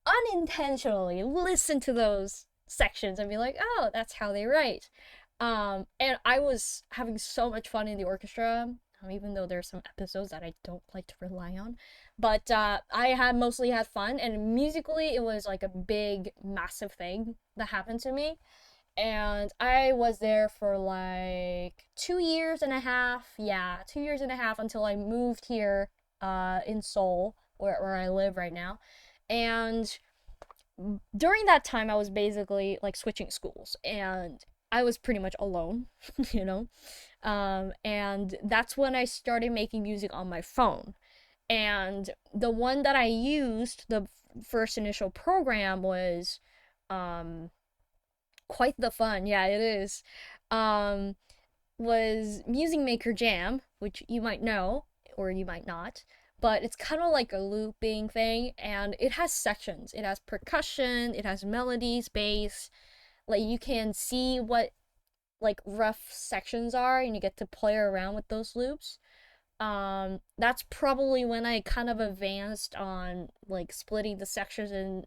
unintentionally listen to those sections and be like, "Oh, that's how they write." And I was having so much fun in the orchestra, even though there's some episodes that I don't like to rely on. But I had mostly had fun, and musically, it was like a big, massive thing that happened to me. And I was there for like 2 years and a half. Yeah, 2 years and a half until I moved here in Seoul, where I live right now. And during that time, I was basically like switching schools, and I was pretty much alone, you know. And that's when I started making music on my phone. And the one that I used, the first initial program, was um, quite the fun. Yeah, it is. Um, was Music Maker Jam, which you might know or you might not, but it's kind of like a looping thing, and it has sections. It has percussion, it has melodies, bass. Like you can see what like rough sections are, and you get to play around with those loops. That's probably when I kind of advanced on like splitting the sections and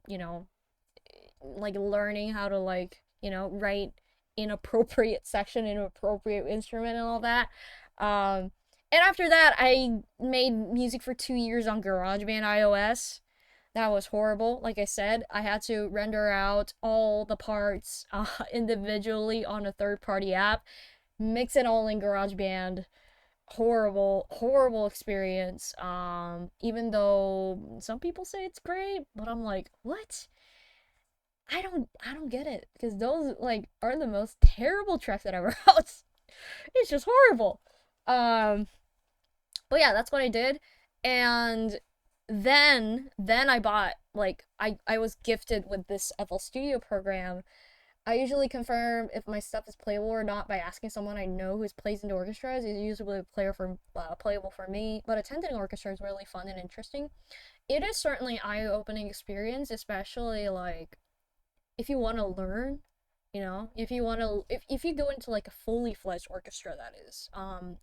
like learning how to like write inappropriate section, inappropriate instrument, and all that. And after that, I made music for 2 years on GarageBand iOS. That was horrible. Like I said, I had to render out all the parts individually on a third party app, mix it all in GarageBand. Horrible, horrible experience. Even though some people say it's great, but I'm like, what? I don't get it because those like are the most terrible tracks that I ever wrote. It's just horrible. Um, but yeah, that's what I did, and then I bought like I was gifted with this FL Studio program. I usually confirm if my stuff is playable or not by asking someone I know who plays in orchestras. It's usually playable for me, but attending orchestra is really fun and interesting. It is certainly eye-opening experience, especially like if you want to learn, if you want to if you go into like a fully fledged orchestra, that is,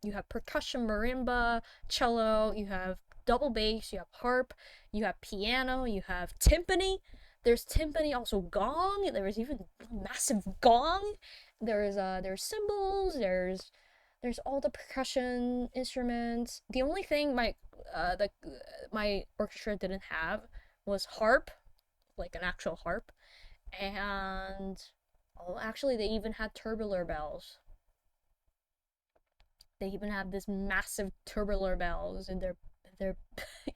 you have percussion, marimba, cello, you have double bass, you have harp, you have piano, you have timpani. There's timpani, also gong. There's even massive gong. There's cymbals. There's all the percussion instruments. The only thing my orchestra didn't have was harp, like an actual harp. And oh, actually, they even had tubular bells. They even have this massive tubular bells in their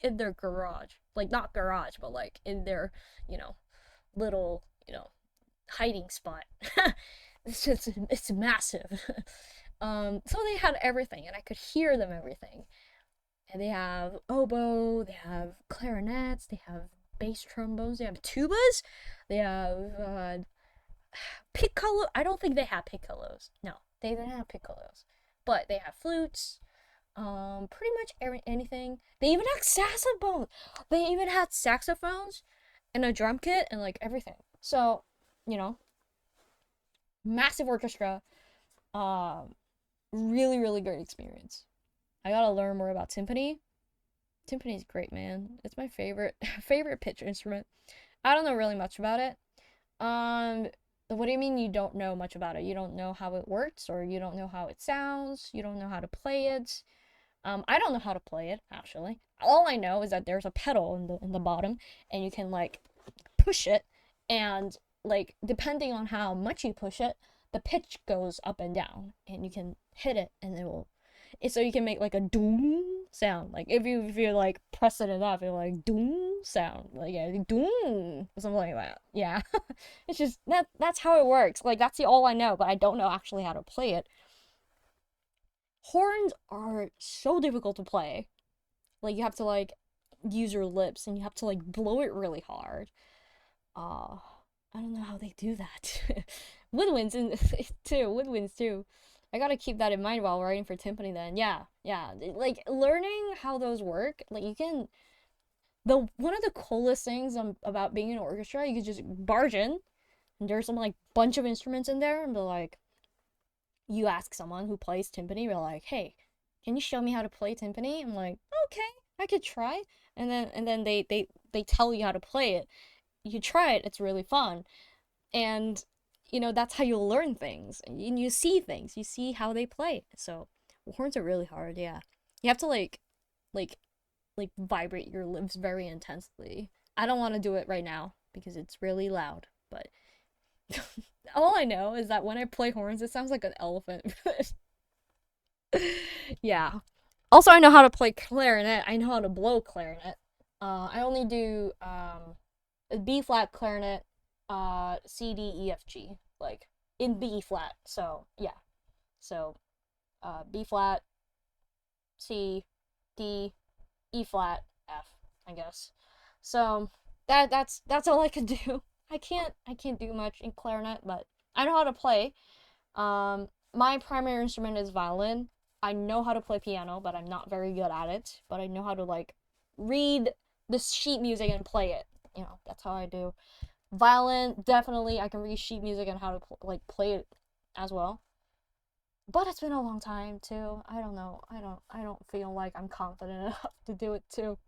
in their garage. Like not garage, but like in their you know little hiding spot. It's massive. So they had everything, and I could hear them everything. And they have oboe, they have clarinets, they have bass trombones, they have tubas, they have piccolo. I don't think they have piccolos. No, they didn't have piccolos, but they have flutes. Pretty much anything. They even had saxophones. They even had saxophones and a drum kit and like everything. So, you know, massive orchestra. Um, really, really great experience. I gotta learn more about timpani. Timpani is great, man. It's my favorite favorite pitch instrument. I don't know really much about it. Um, what do you mean you don't know much about it? You don't know how it works, or you don't know how it sounds? You don't know how to play it? I don't know how to play it actually. All I know is that there's a pedal in the bottom, and you can like push it, and like depending on how much you push it, the pitch goes up and down, and you can hit it, and it will. So you can make like a doom sound. Like if you like press it enough, it'll like doom sound. Like yeah, doom or something like that. Yeah, it's just that's how it works. Like that's all I know, but I don't know actually how to play it. horns are so difficult to play. Like, you have to, like, use your lips and you have to, like, blow it really hard. Uh, I don't know how they do that. Woodwinds in too. Woodwinds too. I gotta keep that in mind while writing for timpani. Then, yeah, yeah. Like learning how those work. Like you can. The one of the coolest things about being in an orchestra, you can just barge in, and there's some like bunch of instruments in there, and be like, you ask someone who plays timpani, you're like, hey, can you show me how to play timpani? I'm like, okay, I could try. And then they tell you how to play it. You try it, it's really fun. And that's how you learn things, and you see things, you see how they play. So horns are really hard. Yeah, you have to like vibrate your lips very intensely. I don't want to do it right now because it's really loud, but all I know is that when I play horns it sounds like an elephant. Yeah, also I know how to play clarinet. I know how to blow clarinet. I only do B flat clarinet, C D E F G, like in B flat. So yeah, so B flat, C, D, E flat, F, I guess. So that's all I can do. I can't do much in clarinet, but I know how to play. My primary instrument is violin. I know how to play piano, but I'm not very good at it. But I know how to like read the sheet music and play it. That's how I do. Violin, definitely I can read sheet music and how to play it as well. But it's been a long time too. I don't know. I don't feel like I'm confident enough to do it too.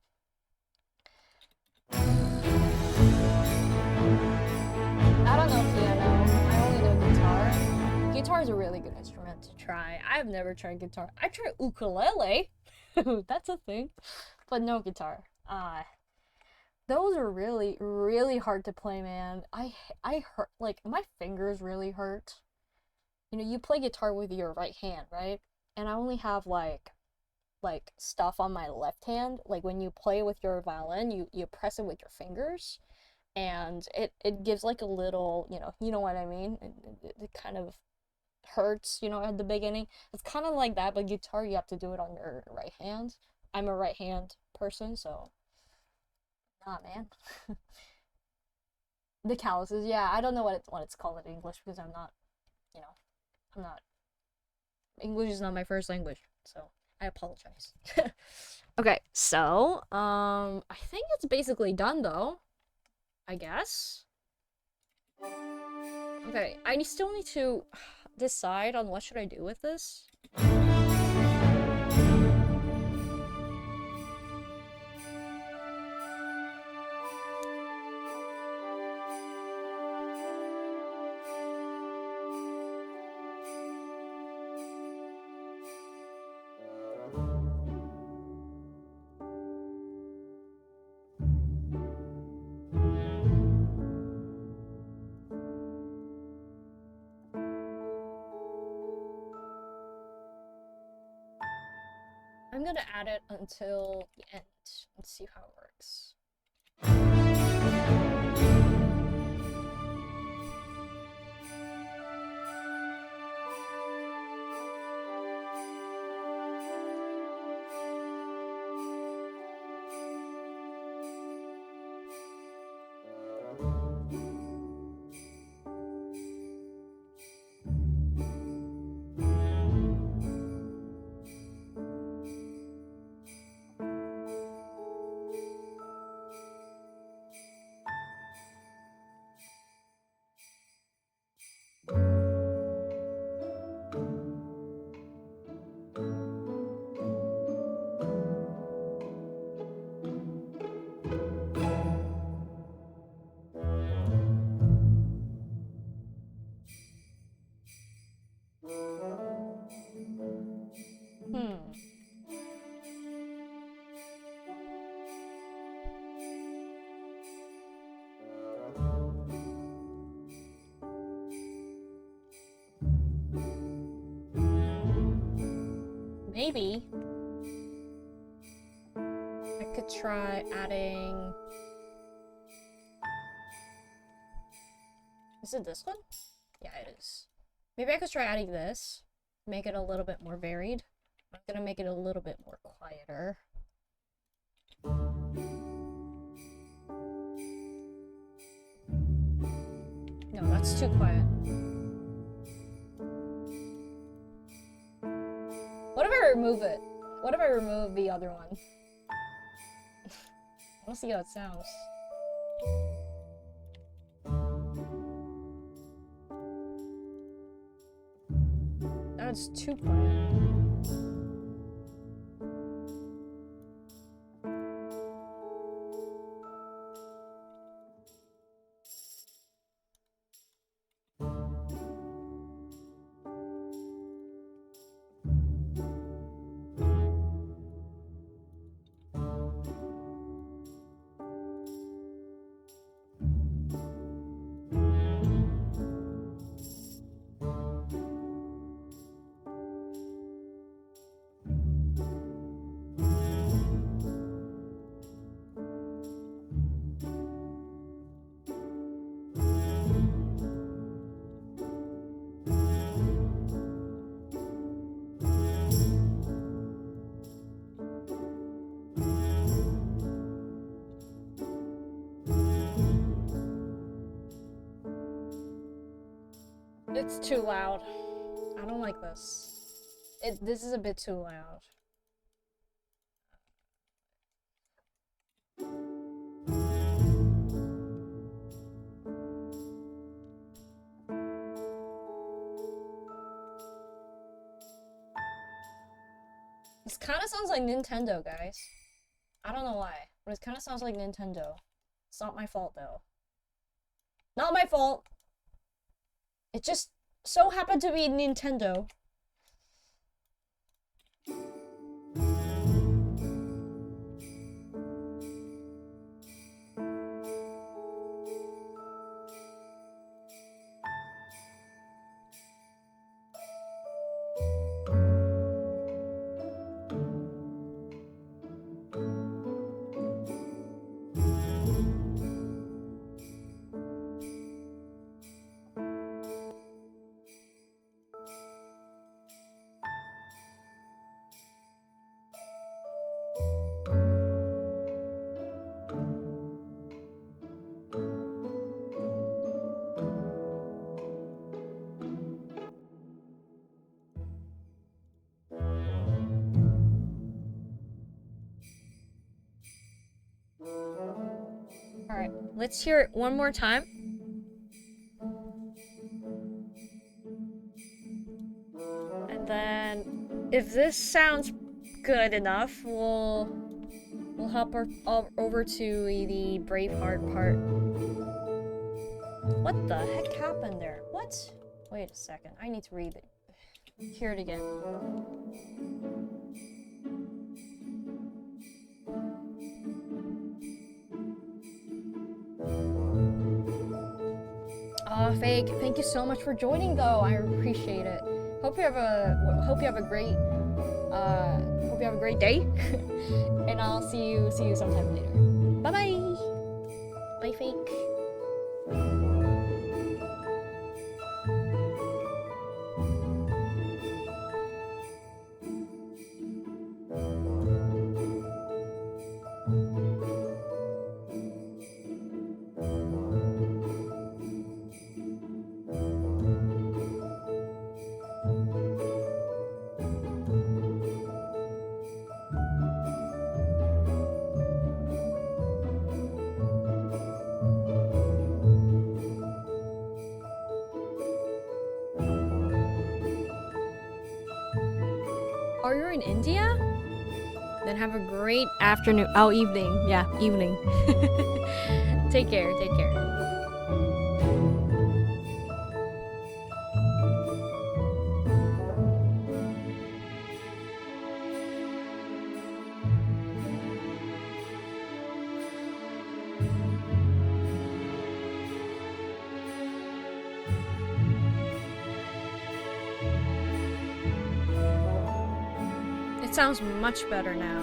I don't know piano. I only know guitar. Guitar is a really good instrument to try. I've never tried guitar. I tried ukulele. That's a thing. But no guitar. Those are really, really hard to play, man. I hurt, like, my fingers really hurt. You play guitar with your right hand, right? And I only have, like stuff on my left hand. Like, when you play with your violin, you press it with your fingers, and it gives, like, a little, you know what I mean? It kind of hurts, at the beginning. It's kind of like that, but guitar, you have to do it on your right hand. I'm a right hand person, so nah, man. The calluses, yeah. I don't know what it's called in English because you know, I'm not. English is not my first language, so I apologize. Okay, so I think it's basically done though. I guess. Okay, I still need to decide on what should I do with this. I'm gonna add it until the end. Let's see how it works. Hmm. Maybe I could try adding. Is it this one? Yeah, it is. Maybe I could try adding this. Make it a little bit more varied. I'm gonna make it a little bit more quieter. No, that's too quiet. What if I remove it? What if I remove the other one? I wanna see how it sounds. That's too quiet. It's too loud. I don't like this. This is a bit too loud. This kind of sounds like Nintendo, guys. I don't know why, but it kind of sounds like Nintendo. It's not my fault, though. Not my fault! It just so happened to be Nintendo. Alright, let's hear it one more time. And then, if this sounds good enough, we'll hop over to the Braveheart part. What the heck happened there? What? Wait a second, I need to read it. Hear it again. Fake, thank you so much for joining though. I appreciate it. Hope you have a great day. And I'll see you sometime later. Bye bye. Bye, Fake. Oh, you're in India? Then have a great afternoon. Oh, evening. Yeah, evening. Take care, take care. It sounds much better now.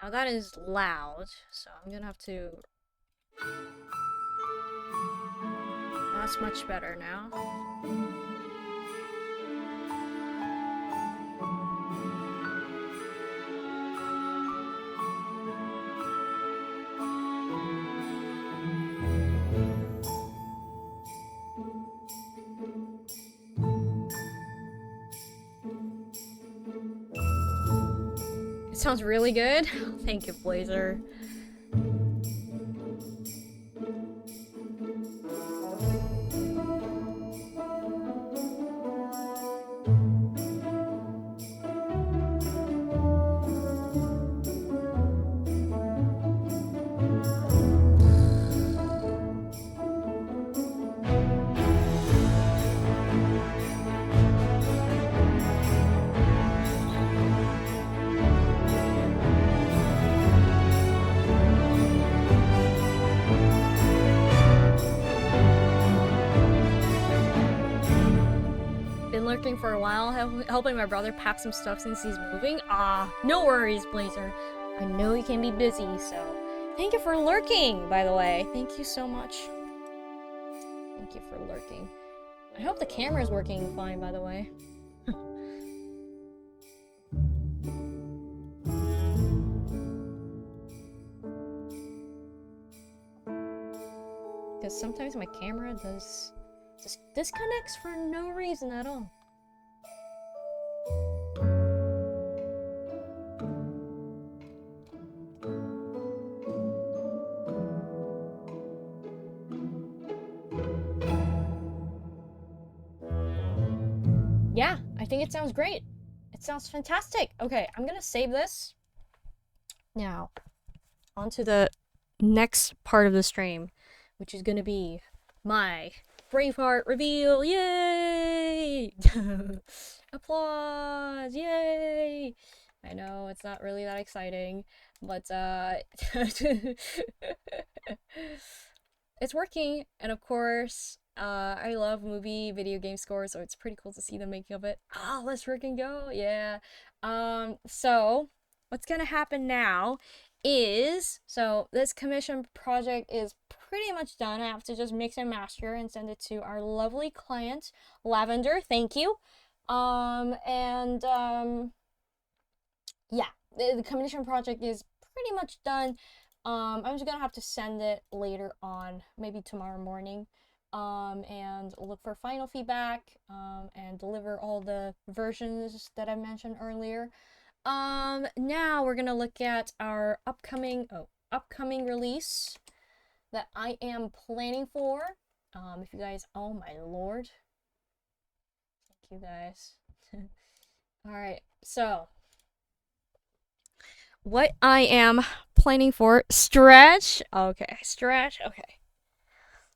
Now that is loud, so I'm gonna have to... That's much better now. It sounds really good. Thank you, Blazer. Been lurking for a while, helping my brother pack some stuff since he's moving. Ah, no worries, Blazer. I know you can be busy, so thank you for lurking, by the way. Thank you so much. Thank you for lurking. I hope the camera's working fine, by the way. Because sometimes my camera just disconnects for no reason at all. Yeah, I think it sounds great. It sounds fantastic. Okay, I'm gonna save this. Now, on to the next part of the stream, which is gonna be my Braveheart reveal. Yay! Applause! Yay! I know it's not really that exciting, but it's working. And of course, I love video game scores, so it's pretty cool to see the making of it. Oh, let's freaking go! Yeah. So what's gonna happen now is, so this commission project is pretty much done. I have to just mix and master and send it to our lovely client, Lavender. Thank you. Yeah, the commission project is pretty much done. I'm just gonna have to send it later on, maybe tomorrow morning, and look for final feedback, and deliver all the versions that I mentioned earlier. Now we're gonna look at our upcoming release that I am planning for. If you guys, oh my lord, thank you guys. All right, so what I am planning for, stretch. Okay, stretch. Okay,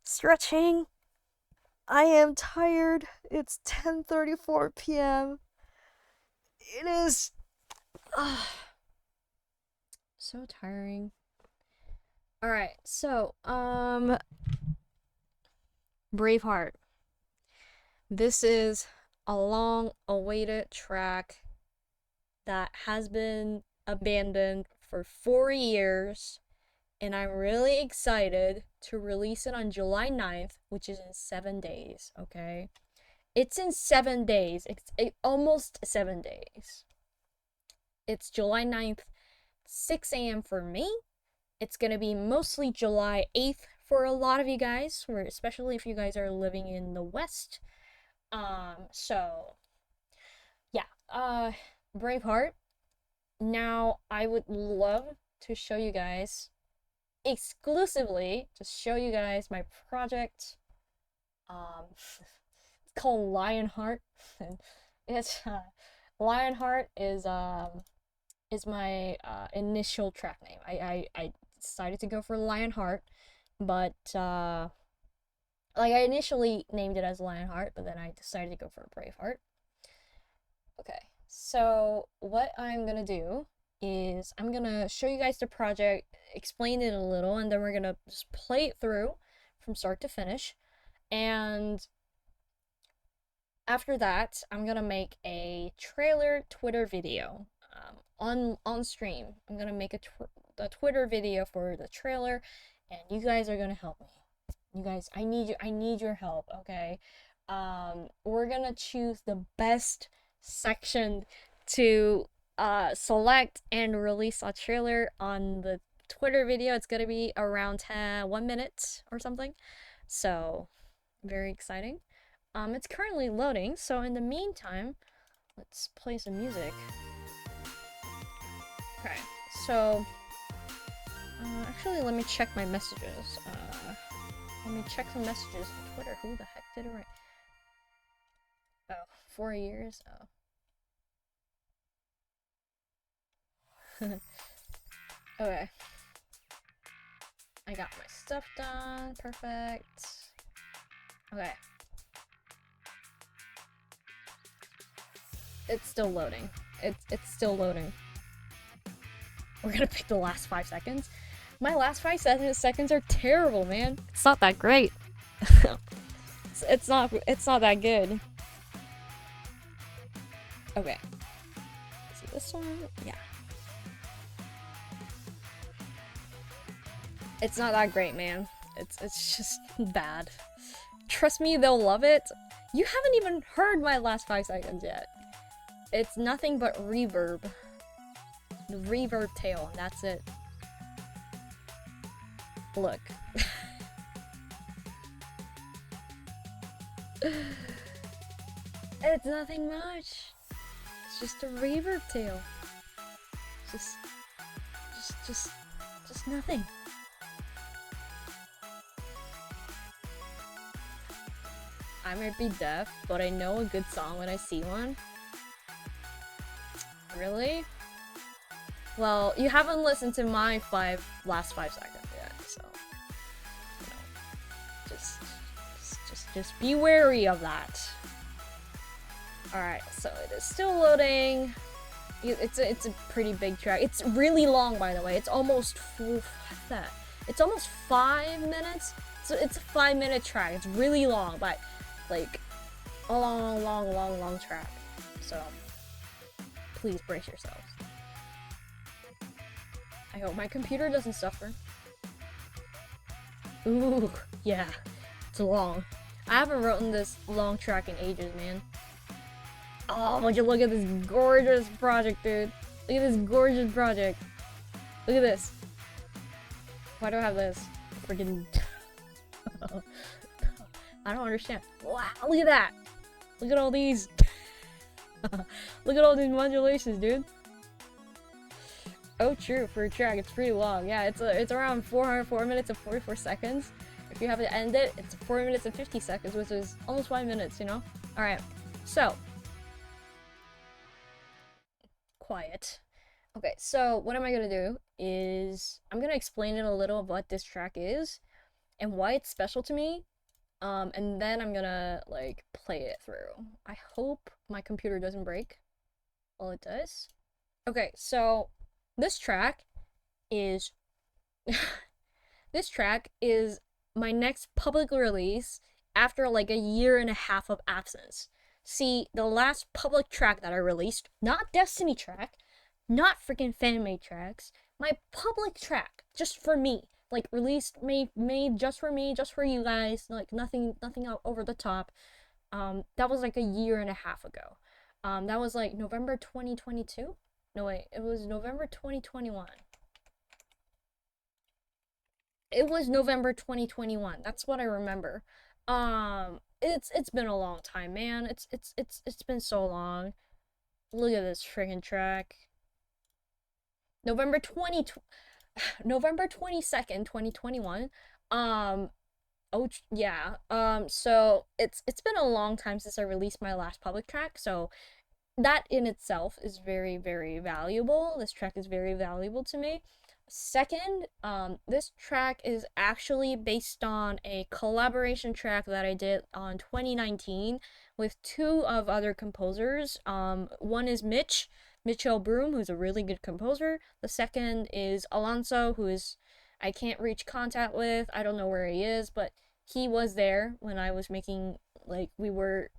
stretching. I am tired. It's 10:34 p.m. It is so tiring. All right, so Braveheart. This is a long-awaited track that has been abandoned for 4 years, and I'm really excited to release it on July 9th, which is in 7 days, okay? It's in 7 days. It's almost 7 days. It's July 9th, 6 a.m. for me. It's gonna be mostly July 8th for a lot of you guys, especially if you guys are living in the West. So yeah, Braveheart. Now I would love to show you guys exclusively, just show you guys my project. It's called Lionheart. It's Lionheart is my initial track name. I decided to go for Lionheart, but like I initially named it as Lionheart, but then I decided to go for Braveheart. Okay, so what I'm gonna do is I'm gonna show you guys the project, explain it a little, and then we're gonna just play it through from start to finish. And after that, I'm gonna make a trailer Twitter video. on stream. I'm gonna make a Twitter video for the trailer, and you guys are gonna help me. You guys, I need your help, okay? We're gonna choose the best section to select and release a trailer on the Twitter video. It's gonna be around 1 minute or something. So, very exciting. It's currently loading, so in the meantime, let's play some music. Okay, so actually, let me check my messages. Let me check some messages on Twitter. Who the heck did it right? Oh, 4 years? Oh. Okay. I got my stuff done. Perfect. Okay. It's still loading. It's still loading. We're gonna pick the last 5 seconds. My last 5 seconds are terrible, man. It's not that great. it's not that good. Okay. See this one? Yeah. It's not that great, man. It's just bad. Trust me, they'll love it. You haven't even heard my last 5 seconds yet. It's nothing but reverb. The reverb tail, and that's it. Look. It's nothing much. It's just a reverb tail. Just nothing. I might be deaf, but I know a good song when I see one. Really? Well, you haven't listened to my last 5 seconds yet, so you know, just be wary of that. All right, so it is still loading. It's a pretty big track. It's really long, by the way. It's almost what's that? It's almost 5 minutes. So it's a 5-minute track. It's really long, but like a long track. So please brace yourselves. I hope my computer doesn't suffer. Ooh, yeah, it's long. I haven't written this long track in ages, man. Oh, would you look at this gorgeous project, dude. Look at this gorgeous project. Look at this. Why do I have this? Freaking... I don't understand. Wow, look at that. Look at all these. Look at all these modulations, dude. Oh, true. For a track, it's pretty long. Yeah, it's around 4 minutes and 44 seconds. If you have to end it, it's 4 minutes and 50 seconds, which is almost 5 minutes, you know? Alright, so. Quiet. Okay, so what am I gonna do is I'm gonna explain it a little of what this track is and why it's special to me. And then I'm gonna like play it through. I hope my computer doesn't break. Well, it does. Okay, so this track is this track is my next public release after like a year and a half of absence. See, the last public track that I released, not Destiny track, not freaking fan-made tracks, my public track, just for me, like released, made just for me, just for you guys, like nothing over the top. That was like a year and a half ago. That was like November 2022. No wait, it was November 2021. It was November 2021. That's what I remember. It's been a long time, man. It's been so long. Look at this freaking track. November 22nd, 2021. Oh yeah. So it's been a long time since I released my last public track, so that in itself is very, very valuable. This track is very valuable to me. Second, this track is actually based on a collaboration track that I did on 2019 with 2 of other composers. One is Mitchell Broom, who's a really good composer. The second is Alonso, who is I can't reach contact with. I don't know where he is, but he was there when I was making, like, we were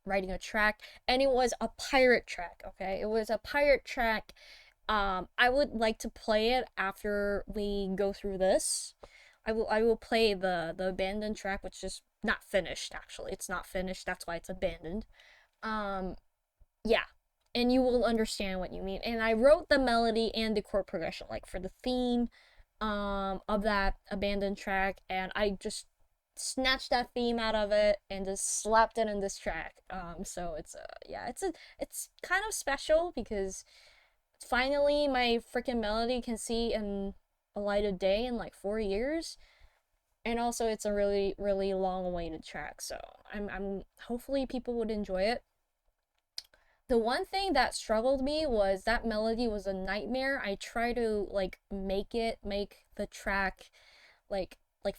writing a track, and it was a pirate track. Okay, it was a pirate track. I would like to play it after we go through this. I will play the abandoned track, which is not finished. Actually, it's not finished. That's why it's abandoned. Um, yeah, and you will understand what you mean. And I wrote the melody and the chord progression, like for the theme, of that abandoned track, and I just snatched that theme out of it and just slapped it in this track. So it's yeah, it's kind of special because finally my freaking melody can see in a light of day in like 4 years, and also it's a really long awaited track. So I'm hopefully people would enjoy it. The one thing that struggled me was that melody was a nightmare. I try to like make the track like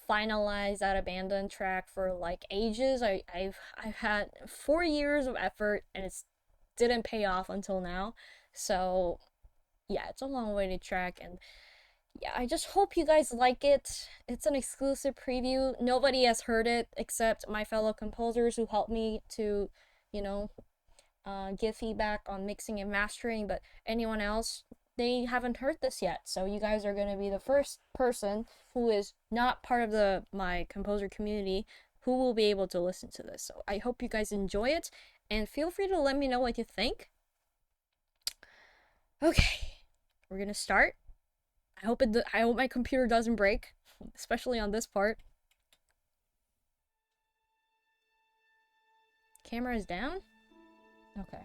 finalize that abandoned track for like ages. I've had 4 years of effort and it's didn't pay off until now. So yeah, it's a long awaited track, and yeah, I just hope you guys like it. It's an exclusive preview. Nobody has heard it except my fellow composers who helped me to, you know, give feedback on mixing and mastering, but anyone else, they haven't heard this yet. So you guys are going to be the first person who is not part of the my composer community who will be able to listen to this. So I hope you guys enjoy it, and feel free to let me know what you think. Okay, we're going to start. I hope my computer doesn't break, especially on this part. Camera is down? Okay.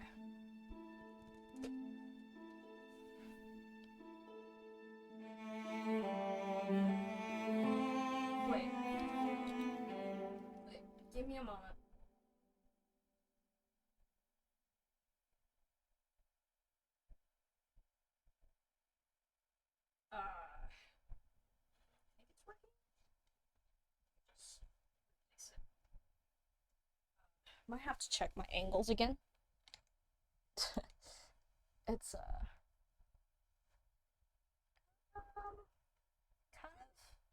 Wait. Wait. Give me a moment. Maybe it's working? Just might have to check my angles again. It's kind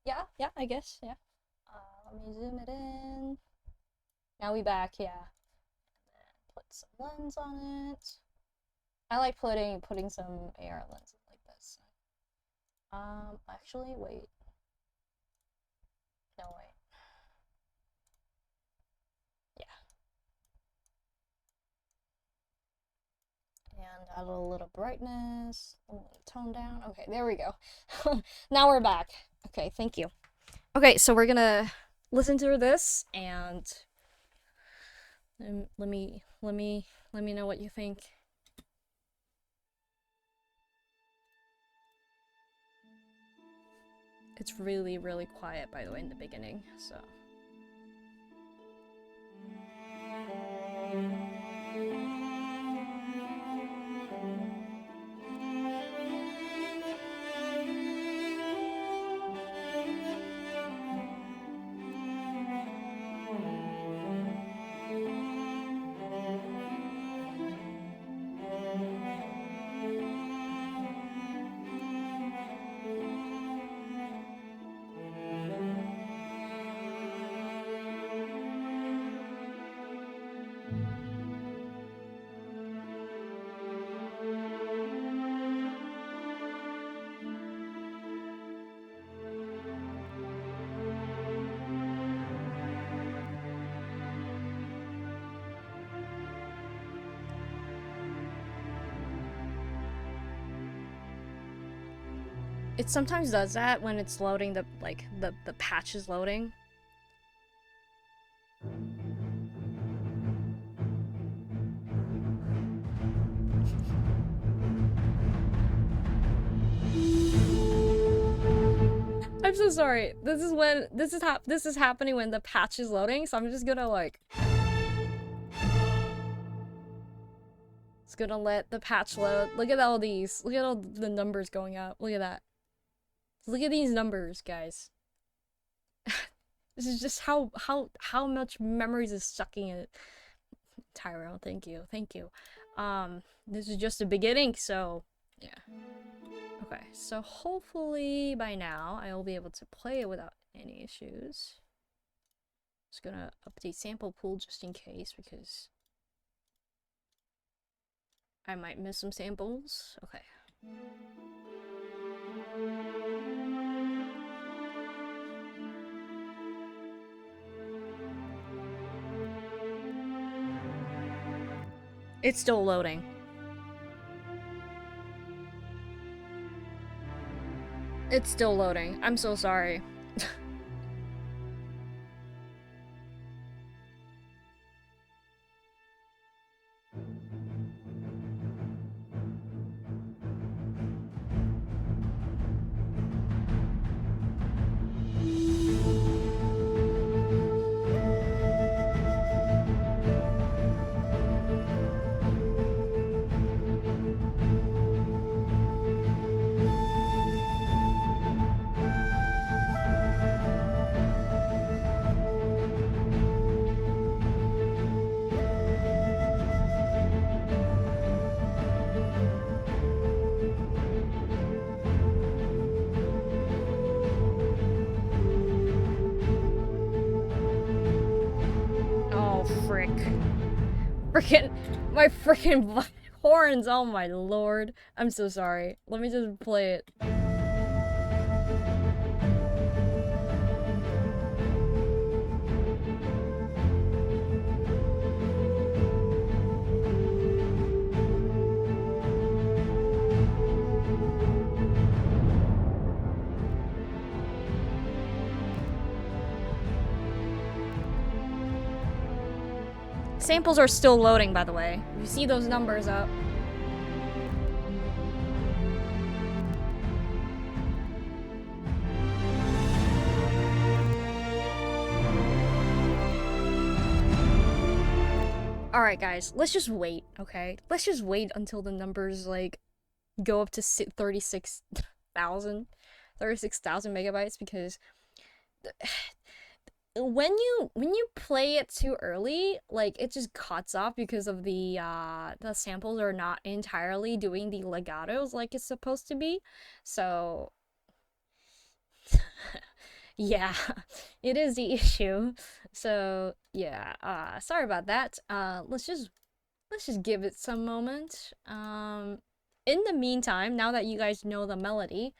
of, yeah, I guess, yeah. Let me zoom it in. Now we back, yeah. And then put some lens on it. I like putting some AR lenses like this. Actually, wait. No, wait. Yeah. And add a little brightness, a little tone down. Okay, there we go. Now we're back. Okay, thank you. Okay, so we're gonna listen to this and let me know what you think. It's really quiet, by the way, in the beginning, so. It sometimes does that when it's loading the patch is loading. I'm so sorry. This is happening when the patch is loading, so I'm just gonna like it's gonna let the patch load. Look at all these. Look at all the numbers going up. Look at that. Look at these numbers, guys. This is just how much memories is sucking it. Tyrell, thank you. Thank you. This is just the beginning, so yeah. Okay, so hopefully by now I will be able to play it without any issues. Just gonna update sample pool just in case because I might miss some samples. Okay. It's still loading. It's still loading. I'm so sorry. Oh, frick. My frickin' horns, oh my lord. I'm so sorry. Let me just play it. Samples are still loading, by the way. You see those numbers up. Alright, guys, let's just wait, okay? Let's just wait until the numbers, like, go up to 36,000 megabytes, because when you play it too early, like, it just cuts off because of the samples are not entirely doing the legatos like it's supposed to be. So yeah, it is the issue. So yeah, sorry about that. Let's just give it some moment. In the meantime, now that you guys know the melody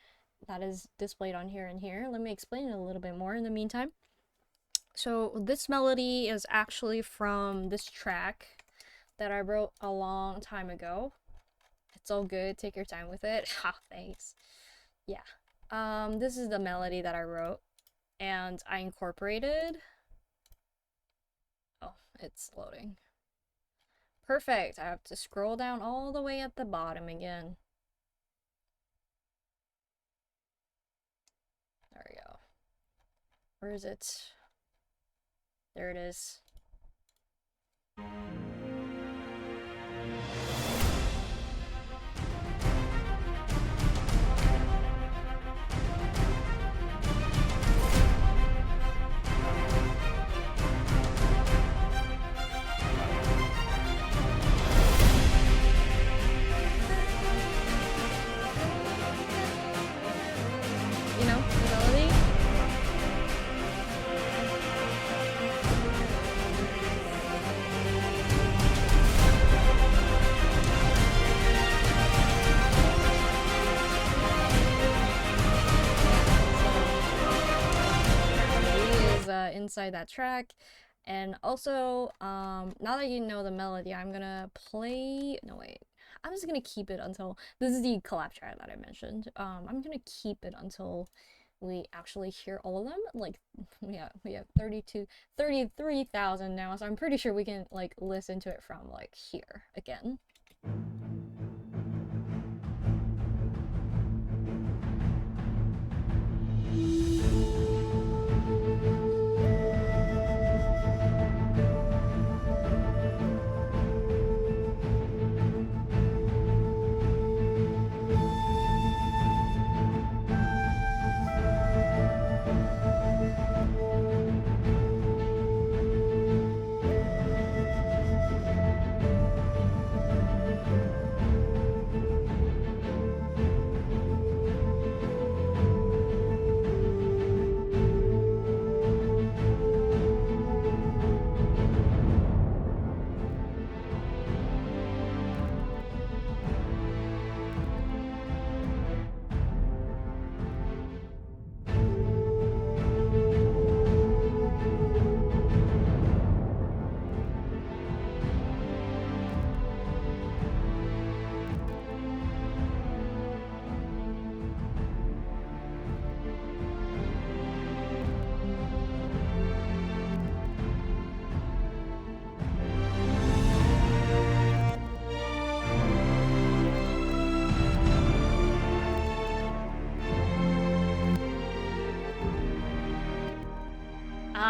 that is displayed on here and here, let me explain it a little bit more in the meantime. So this melody is actually from this track that I wrote a long time ago. It's all good, take your time with it. Ha, thanks. Yeah. This is the melody that I wrote, and I incorporated... Oh, it's loading. Perfect. I have to scroll down all the way at the bottom again. There we go. Where is it? There it is. You know, the melody. Inside that track. And also, now that you know the melody, I'm gonna play... No, wait. I'm just gonna keep it until... This is the collab track that I mentioned. I'm gonna keep it until we actually hear all of them. Like, we have 33,000 now, so I'm pretty sure we can, like, listen to it from, like, here again.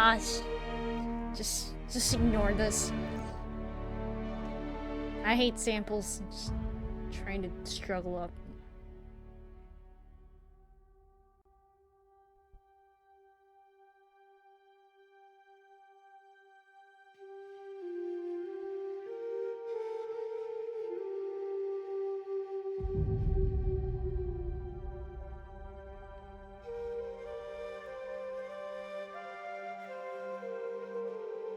gosh. Just ignore this. I hate samples. Just trying to struggle up.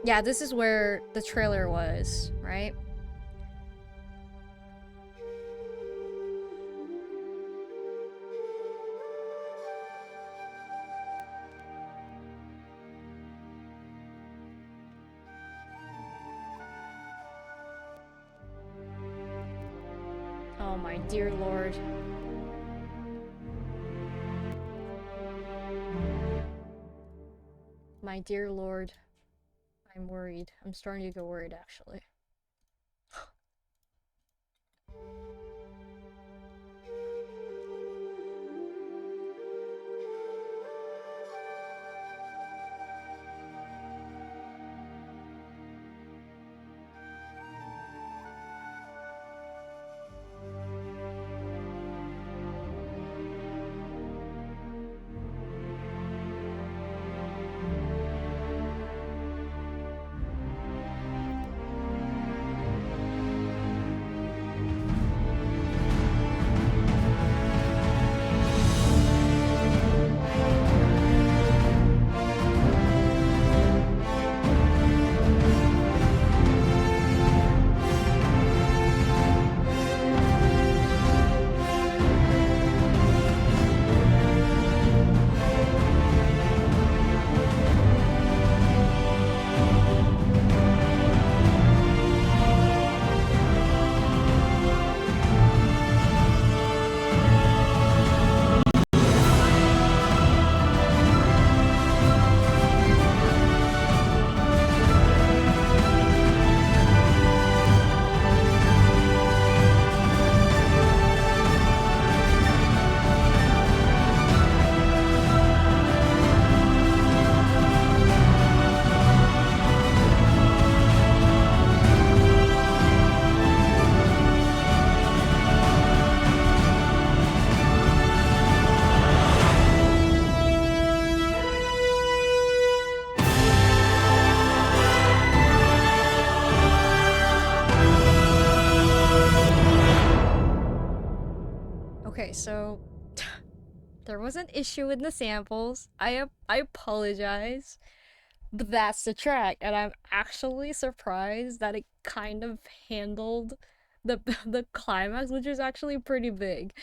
Yeah, this is where the trailer was, right? Oh my dear lord. My dear lord. I'm worried. I'm starting to get worried, actually. Okay, so there was an issue with the samples. I apologize, but that's the track, and I'm actually surprised that it kind of handled the the climax, which is actually pretty big.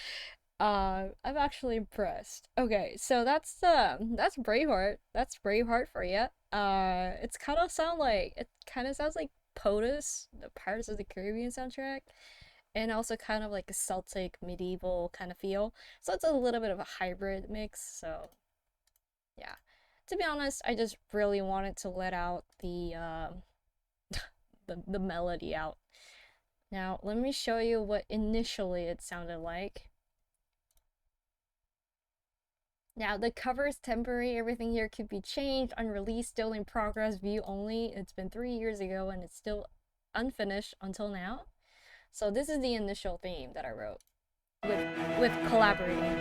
I'm actually impressed. Okay, so that's Braveheart. That's Braveheart for you. It kind of sounds like POTUS, the Pirates of the Caribbean soundtrack, and also kind of like a Celtic medieval kind of feel. So it's a little bit of a hybrid mix. So yeah, to be honest, I just really wanted to let out the melody out. Now let me show you what initially it sounded like. Now, the cover is temporary. Everything here could be changed, unreleased, still in progress, view only. It's been 3 years ago and it's still unfinished until now. So this is the initial theme that I wrote with collaborating.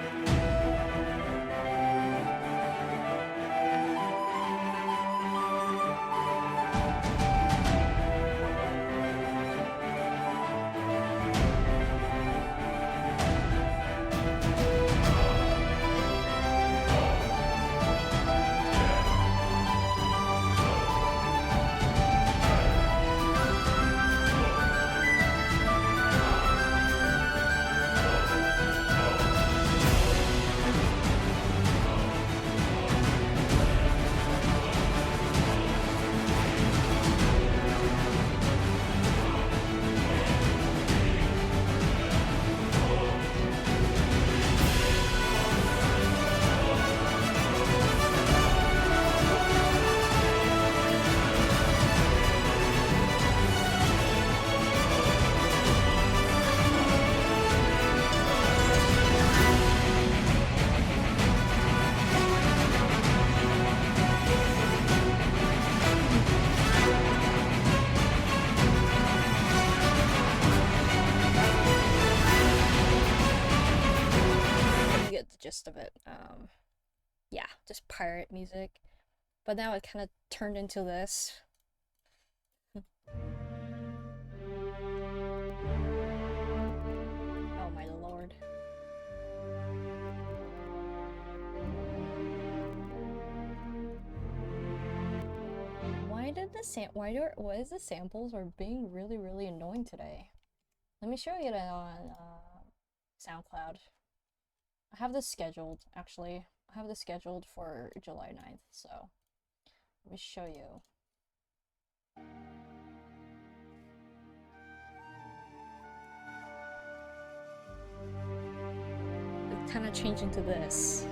of it. Yeah, just pirate music. But now it kind of turned into this. Oh my lord. Why is the samples are being really annoying today? Let me show you that on SoundCloud. I have this scheduled, actually. I have this scheduled for July 9th, so let me show you. It kind of changed into this.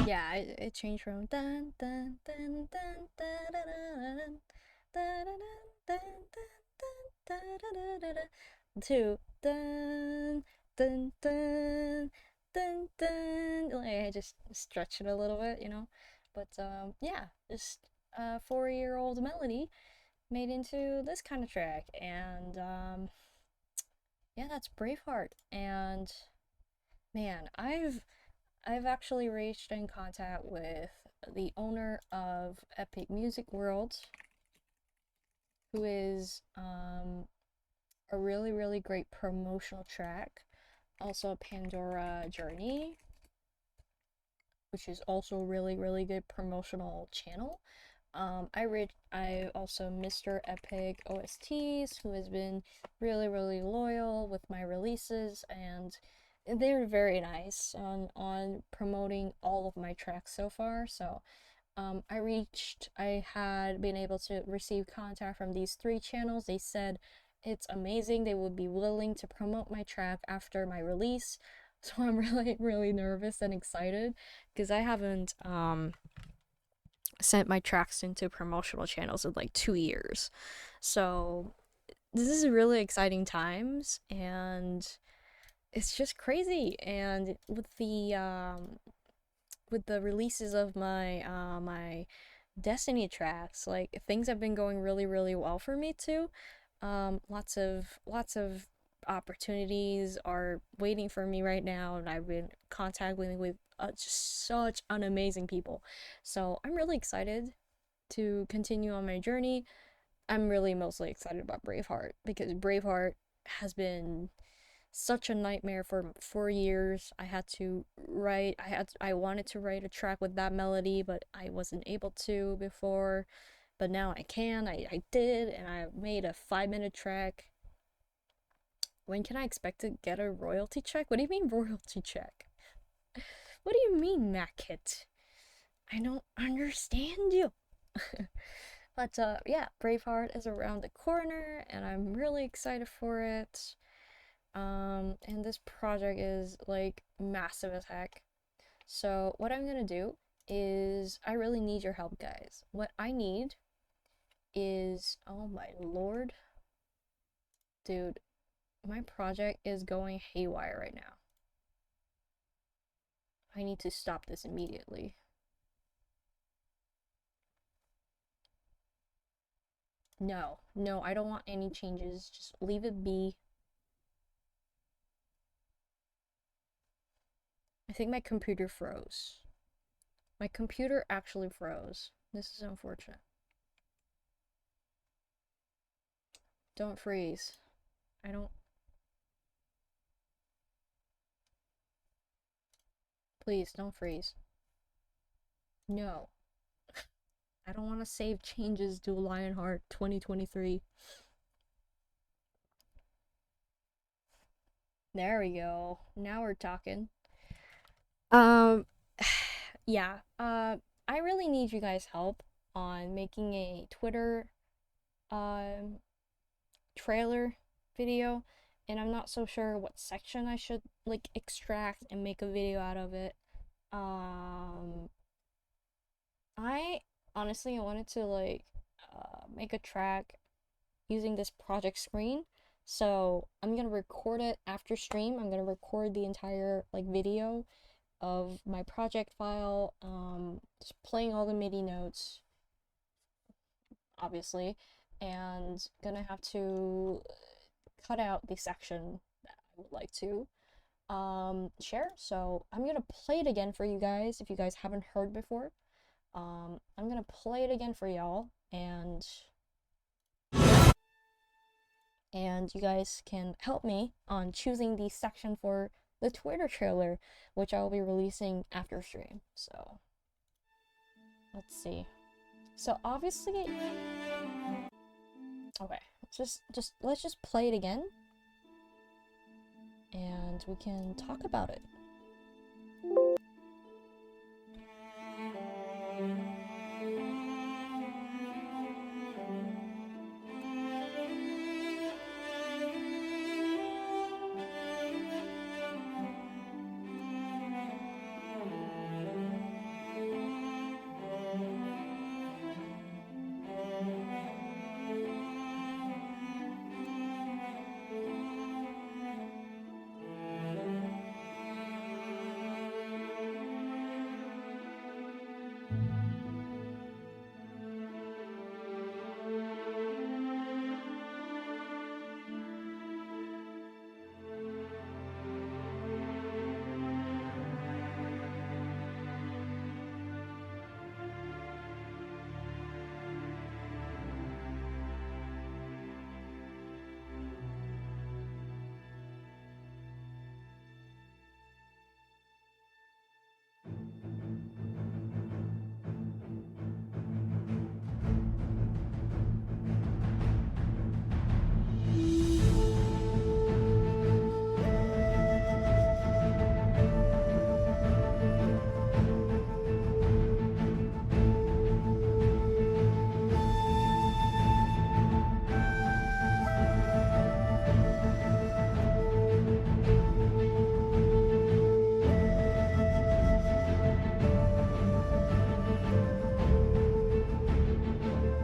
Yeah, it changed from dun dun dun dun dun dun dun dun dun dun to dun dun dun dun dun. Like I just stretch it a little bit, you know. But yeah, just a 4-year-old melody made into this kind of track, and yeah, that's Braveheart. And man, I've actually reached in contact with the owner of Epic Music World, who is a really great promotional track. Also, Pandora Journey, which is also a really good promotional channel. I also Mr. Epic OSTs, who has been really loyal with my releases, and they're very nice on promoting all of my tracks so far. So I had been able to receive contact from these 3 channels. They said it's amazing. They would be willing to promote my track after my release. So I'm really nervous and excited because I haven't sent my tracks into promotional channels in like 2 years. So this is really exciting times, and it's just crazy. And with the releases of my Destiny tracks, like things have been going really well for me too. Lots of opportunities are waiting for me right now, and I've been contacting with just such an amazing people. So I'm really excited to continue on my journey. I'm really mostly excited about Braveheart because Braveheart has been such a nightmare for 4 years. I wanted to write a track with that melody, but I wasn't able to before. But now I can. I did, and I made a 5-minute track. When can I expect to get a royalty check? What do you mean royalty check? What do you mean, Mackit? I don't understand you. But yeah, Braveheart is around the corner, and I'm really excited for it. And this project is like massive as heck. So what I'm gonna do is I really need your help, guys. What I need is, oh my lord, dude, my project is going haywire right now. I need to stop this immediately. No, I don't want any changes. Just leave it be. I think my computer froze. My computer actually froze. This is unfortunate. Don't freeze. I don't. Please, don't freeze. No. I don't want to save changes to Lionheart 2023. There we go. Now we're talking. Um, yeah, I really need you guys' help on making a Twitter um trailer video, and I'm not so sure what section I should like extract and make a video out of it. Um, I honestly wanted to like make a track using this project screen. So I'm gonna record it after stream. I'm gonna record the entire like video of my project file, just playing all the MIDI notes, obviously, and gonna have to cut out the section that I would like to share. So I'm gonna play it again for you guys if you guys haven't heard before. I'm gonna play it again for y'all, and you guys can help me on choosing the section for the Twitter trailer, which I will be releasing after stream. So let's see. So obviously, okay, let's just play it again, and we can talk about it.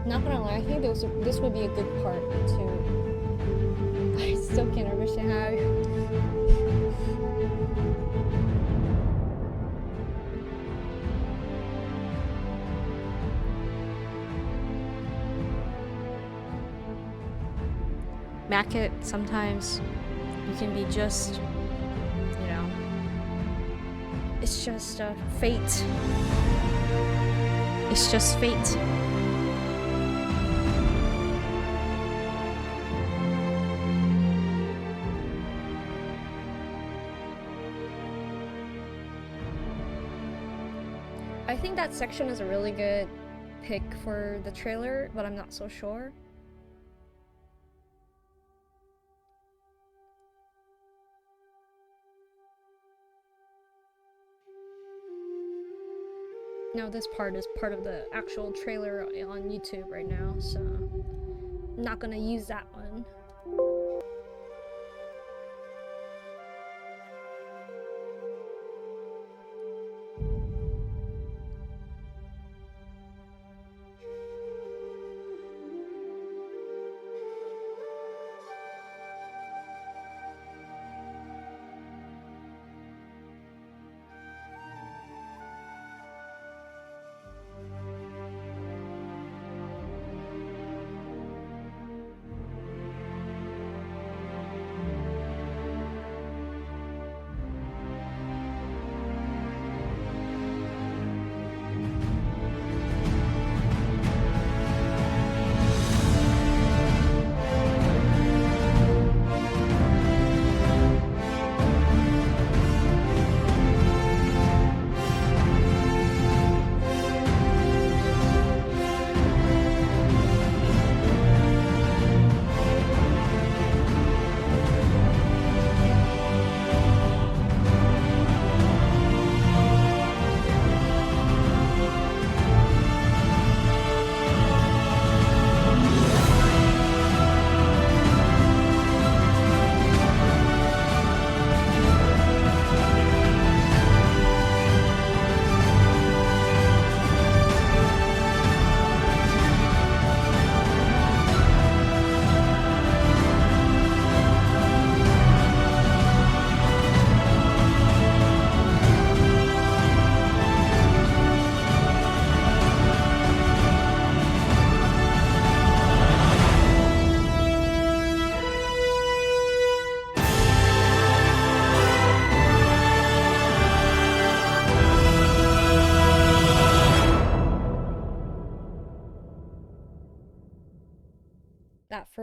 Not gonna lie, I think this would be a good part to. I still can't understand how. Mackett, sometimes you can be just, you know, it's just fate. It's just fate. I think that section is a really good pick for the trailer, but I'm not so sure. Now this part is part of the actual trailer on YouTube right now, so I'm not gonna use that one.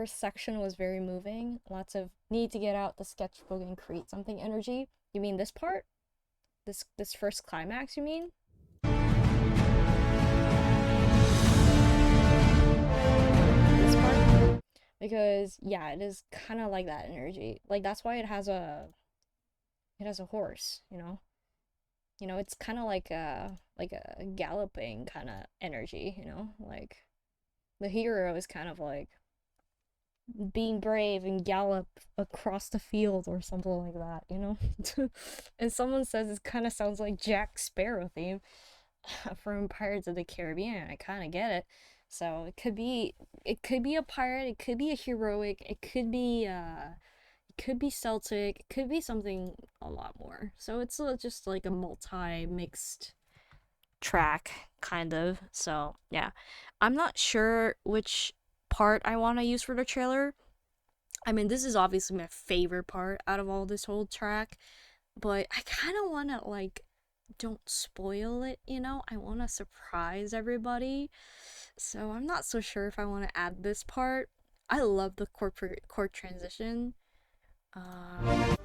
first section was very moving. Lots of need to get out the sketchbook and create something energy. You mean this part? This first climax, you mean? This part? Because yeah, it is kind of like that energy. Like that's why it has a horse, you know? You know, it's kind of like a galloping kind of energy, you know? Like the hero is kind of like being brave and gallop across the field or something like that, you know? And someone says it kind of sounds like Jack Sparrow theme from Pirates of the Caribbean. I kind of get it. So it could be a pirate, it could be a heroic, it could be Celtic, it could be something a lot more. So it's just like a multi-mixed track kind of. So, yeah. I'm not sure which part I want to use for the trailer. I mean, this is obviously my favorite part out of all this whole track, but I kind of want to like don't spoil it, you know? I want to surprise everybody. So, I'm not so sure if I want to add this part. I love the chord transition. Um,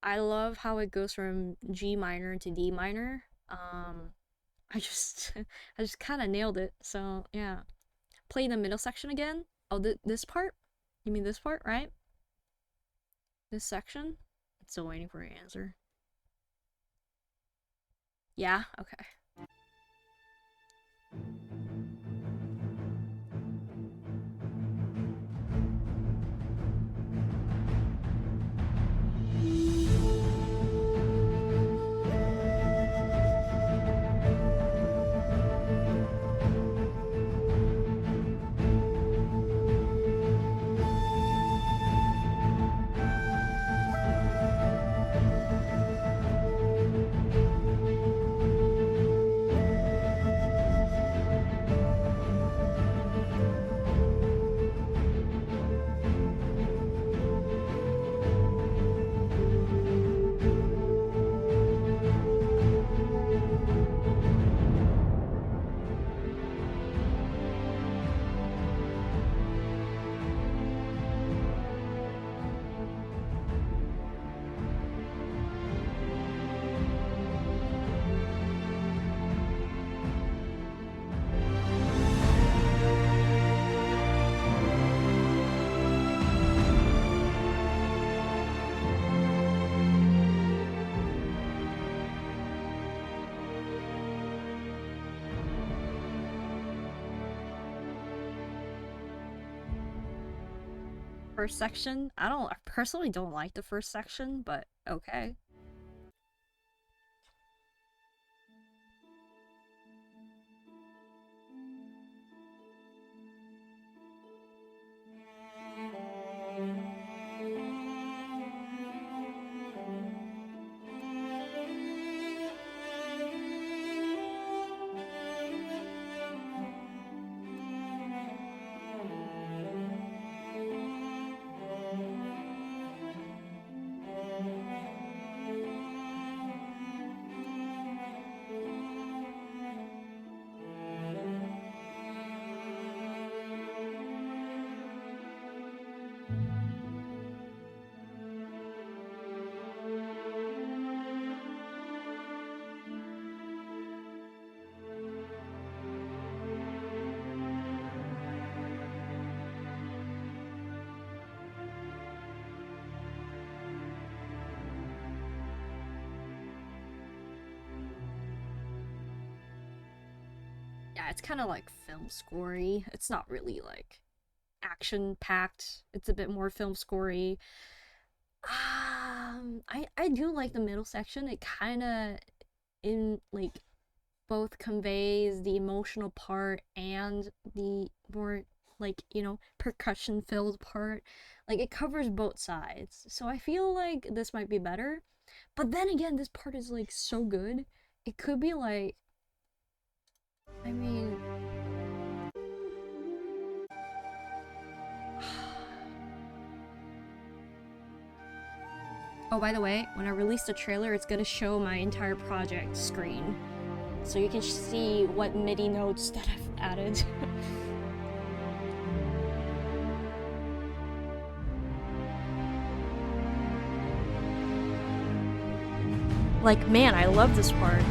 I love how it goes from G minor to D minor. I just I just kind of nailed it. So, yeah. Play the middle section again. Oh, this part? You mean this part, right? This section? I'm still waiting for your answer. Yeah? Okay. First section. I personally don't like the first section, but okay. Yeah, it's kind of like film scorey. It's not really like action packed. It's a bit more film scorey. I do like the middle section. It kind of in like both conveys the emotional part and the more like percussion filled part. Like it covers both sides. So I feel like this might be better. But then again, this part is like so good. It could be like, I mean, oh, by the way, when I release the trailer, it's gonna show my entire project screen. So you can see what MIDI notes that I've added. Like, man, I love this part.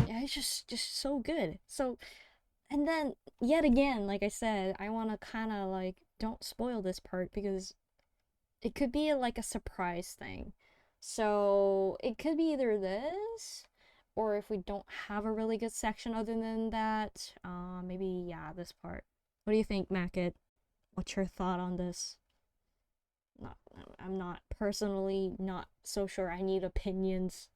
Yeah, it's just so good. So, and then yet again, like I said, I want to kind of like don't spoil this part because it could be like a surprise thing. So it could be either this, or if we don't have a really good section other than that, maybe yeah, this part. What do you think, Mackett? What's your thought on this? Not, I'm not personally not so sure. I need opinions.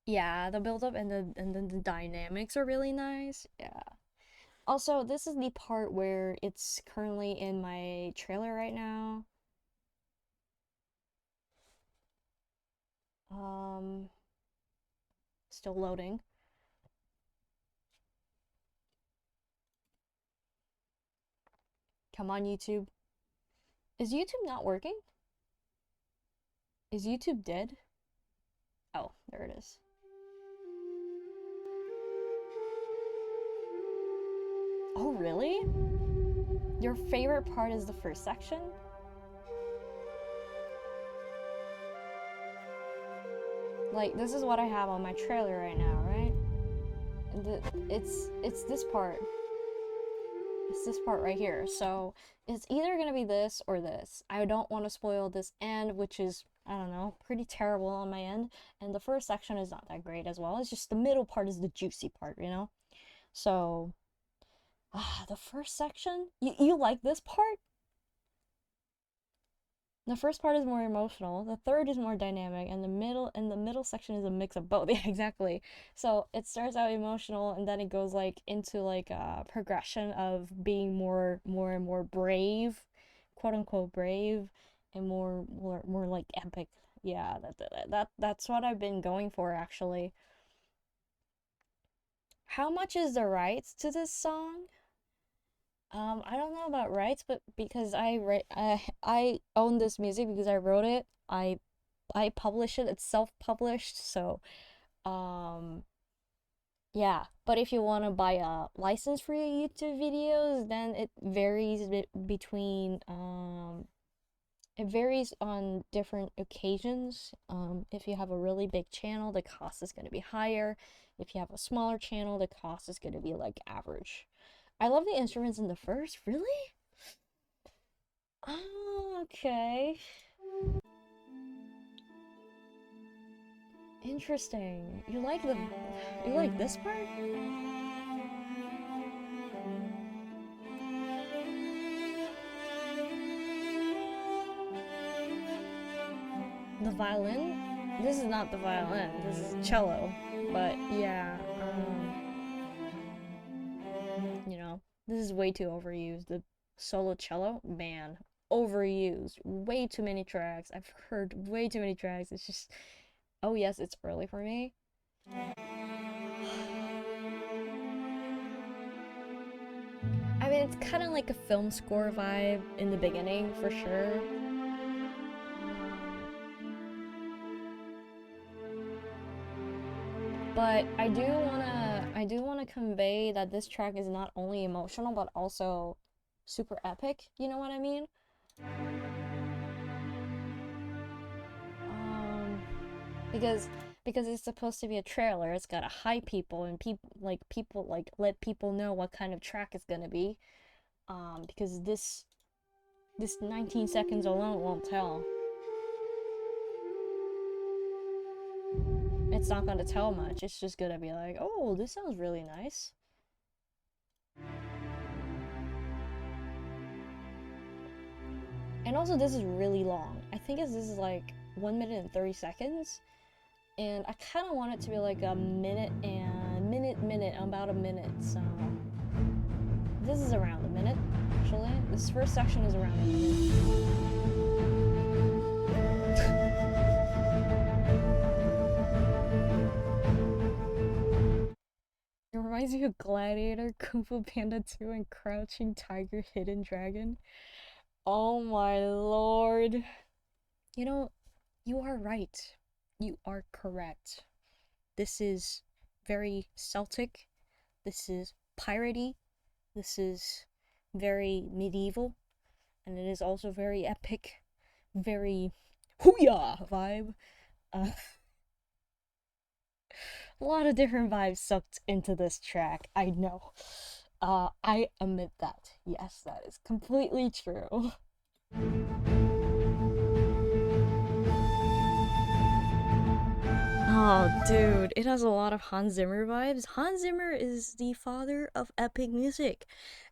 Yeah, the build up and then the dynamics are really nice. Yeah. Also, this is the part where it's currently in my trailer right now. Um, Still loading. Come on, YouTube. Is YouTube not working? Is YouTube dead? Oh, there it is. Oh, really? Your favorite part is the first section? Like, this is what I have on my trailer right now, right? It's this part. It's this part right here. So it's either gonna be this or this. I don't want to spoil this end, which is, I don't know, pretty terrible on my end. And the first section is not that great as well. It's just the middle part is the juicy part, you know? So, the first section? You like this part? The first part is more emotional, the third is more dynamic, and the middle section is a mix of both. Yeah, exactly. So it starts out emotional and then it goes like into like a progression of being more and more brave, quote unquote brave, and more like epic. Yeah, that's what I've been going for actually. How much is the rights to this song? I don't know about rights, but because I own this music because I wrote it. I publish it. It's self-published, so um yeah. But if you want to buy a license for your YouTube videos, then it varies between it varies on different occasions. If you have a really big channel, the cost is going to be higher. If you have a smaller channel, the cost is going to be like average. I love the instruments in the first. Really? Oh, okay. Interesting. You like this part? The violin? This is not the violin. This is cello. But yeah, you know, this is way too overused. The solo cello, man, overused. Way too many tracks. I've heard way too many tracks. It's just, oh yes, it's early for me. I mean, it's kind of like a film score vibe in the beginning, for sure. But I do wanna convey that this track is not only emotional but also super epic. You know what I mean? Um, because it's supposed to be a trailer. It's gotta hype people and people like let people know what kind of track it's gonna be. Because this 19 seconds alone won't tell. It's not gonna tell much. It's just gonna be like, oh, this sounds really nice. And also, this is really long. I think this is like 1 minute and 30 seconds. And I kind of want it to be like a minute, about a minute. So this is around a minute, actually. This first section is around a minute. It reminds me of Gladiator, Kung Fu Panda 2, and Crouching Tiger, Hidden Dragon. Oh my lord. You know, you are right. You are correct. This is very Celtic. This is piratey. This is very medieval. And it is also very epic. Very hooyah vibe. Uh, a lot of different vibes sucked into this track. I know. I admit that. Yes, that is completely true. Oh, dude, it has a lot of Hans Zimmer vibes. Hans Zimmer is the father of epic music,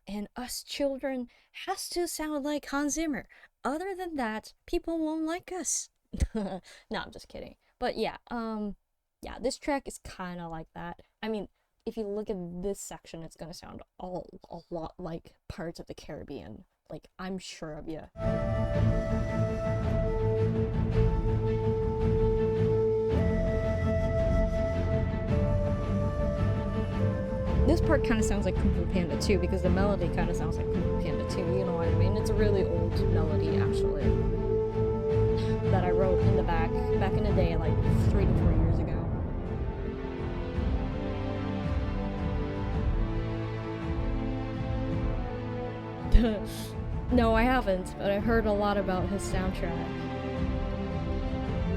and us children has to sound like Hans Zimmer. Other than that, people won't like us. No, I'm just kidding. But yeah, yeah, this track is kind of like that. I mean, if you look at this section, it's gonna sound a lot like Pirates of the Caribbean. Like, I'm sure of you. This part kind of sounds like Kung Fu Panda 2 because the melody kind of sounds like Kung Fu Panda 2, you know what I mean? It's a really old melody, actually, that I wrote in the back in the day, like 3 to 4 years ago. No, I haven't, but I heard a lot about his soundtrack.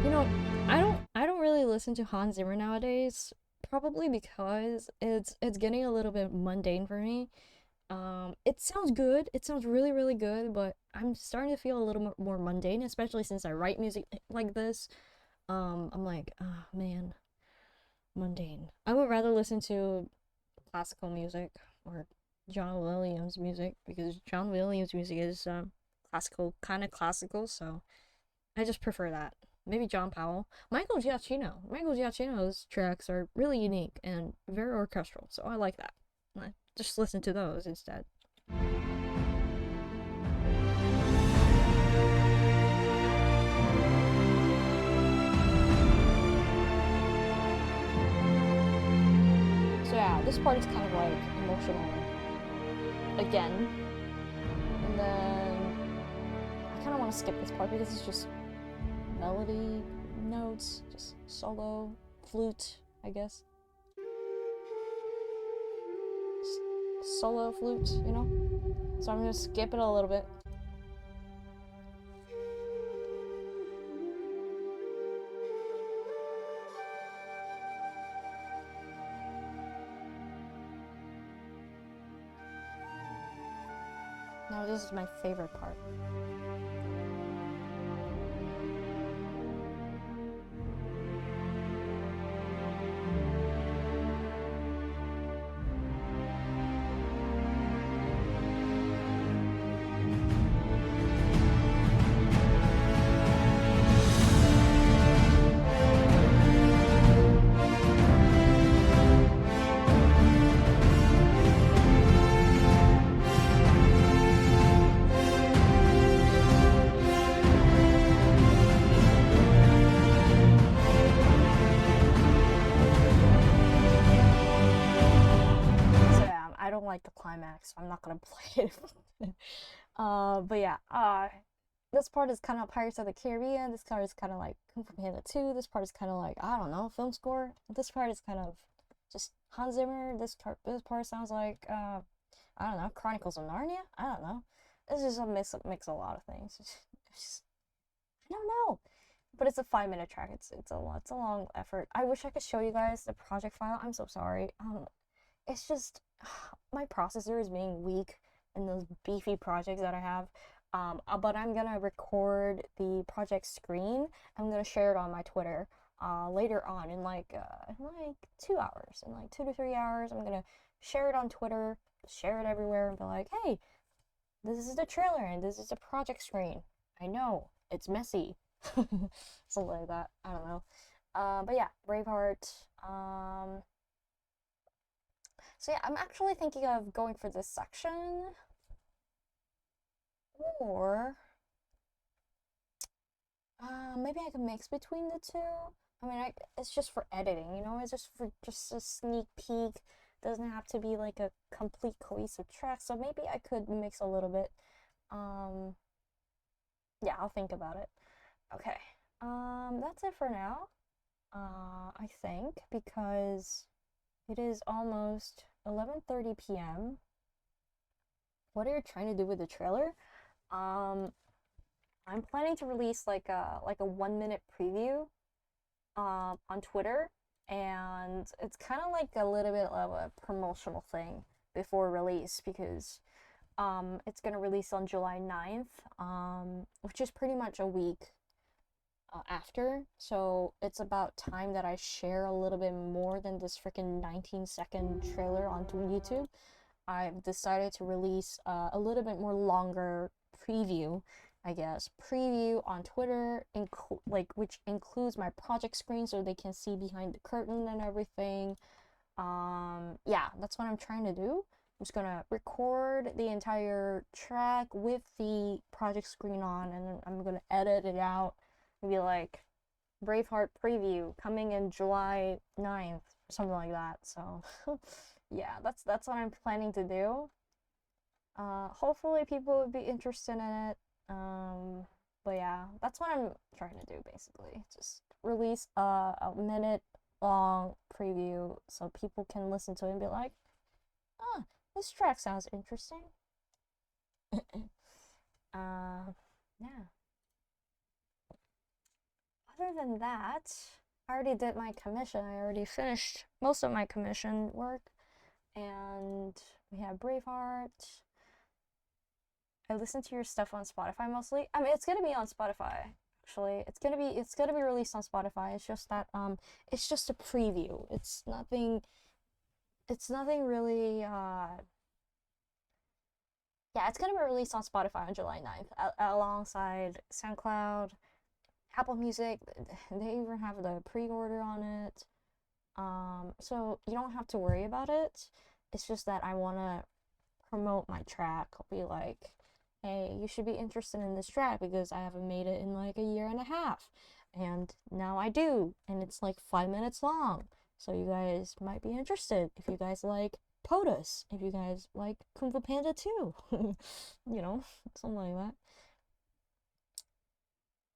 You know, I don't really listen to Hans Zimmer nowadays, probably because it's getting a little bit mundane for me. It sounds good. It sounds really, really good, but I'm starting to feel a little more mundane, especially since I write music like this. I'm like, ah, oh, man, mundane. I would rather listen to classical music or John Williams music because John Williams music is classical, kind of classical, so I just prefer that. Maybe John Powell. Michael Giacchino. Michael Giacchino's tracks are really unique and very orchestral, so I like that. I just listen to those instead. So yeah, this part is kind of like emotional again. And then I kind of want to skip this part because it's just melody notes, just solo flute, I guess. Solo flute, you know? So I'm gonna skip it a little bit. Now this is my favorite part. So yeah, I don't like the climax, so I'm not gonna play it. But yeah, this part is kind of Pirates of the Caribbean. This part is kind of like Kung Fu Panda 2. This part is kind of like, I don't know, film score. This part is kind of just Hans Zimmer. This part sounds like I don't know, Chronicles of Narnia. I don't know. This is a mix a lot of things. Just, I don't know. But it's a 5 minute track. It's a long effort. I wish I could show you guys the project file. I'm so sorry. It's just my processor is being weak in those beefy projects that I have. But I'm gonna record the project screen. I'm gonna share it on my Twitter. Later on in like 2 hours, in like 2 to 3 hours, I'm gonna share it on Twitter, share it everywhere, and be like, hey, this is the trailer and this is the project screen. I know it's messy, something like that. I don't know. But yeah, Braveheart. So yeah, I'm actually thinking of going for this section, or maybe I can mix between the two. I mean, it's just for editing, you know. It's just for just a sneak peek. Doesn't have to be like a complete cohesive track. So maybe I could mix a little bit. Um, Yeah, I'll think about it. Okay. That's it for now. I think because it is almost 11:30 p.m. What are you trying to do with the trailer? Um, I'm planning to release like a 1 minute preview on Twitter, and it's kind of like a little bit of a promotional thing before release because it's gonna release on July 9th, which is pretty much a week after. So it's about time that I share a little bit more than this freaking 19-second trailer onto YouTube. I've decided to release a little bit more longer preview, I guess, preview on Twitter, which includes my project screen so they can see behind the curtain and everything. Yeah, that's what I'm trying to do. I'm just gonna record the entire track with the project screen on, and then I'm gonna edit it out. Maybe like Braveheart preview coming in July 9th, or something like that. So yeah, that's what I'm planning to do. Hopefully people would be interested in it. But yeah, that's what I'm trying to do basically. Just release a minute long preview so people can listen to it and be like, "Ah, this track sounds interesting." Yeah. Other than that, I already did my commission. I already finished most of my commission work, and we have Braveheart. I listen to your stuff on Spotify mostly. I mean, it's gonna be on Spotify. Actually, it's gonna be released on Spotify. It's just that it's just a preview. It's nothing. It's nothing really. Yeah, it's gonna be released on Spotify on July 9th, alongside SoundCloud, Apple Music. They even have the pre-order on it. So you don't have to worry about it. It's just that I wanna promote my track. I'll be like, hey, you should be interested in this track because I haven't made it in like a year and a half. And now I do. And it's like 5 minutes long. So you guys might be interested if you guys like POTUS, if you guys like Kung Fu Panda 2. Something like that.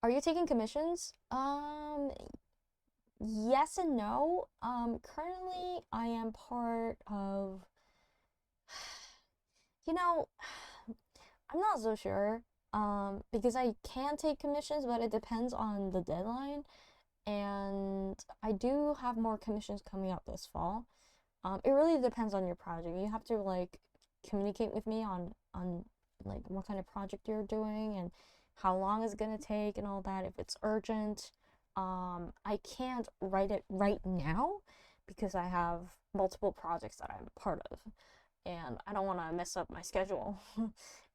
Are you taking commissions? Yes and no. Currently I am part of you know, I'm not so sure. Because I can take commissions, but it depends on the deadline. And I do have more commissions coming up this fall. It really depends on your project. You have to like communicate with me on like what kind of project you're doing and how long it's gonna take and all that. If it's urgent, I can't write it right now because I have multiple projects that I'm part of, and I don't want to mess up my schedule.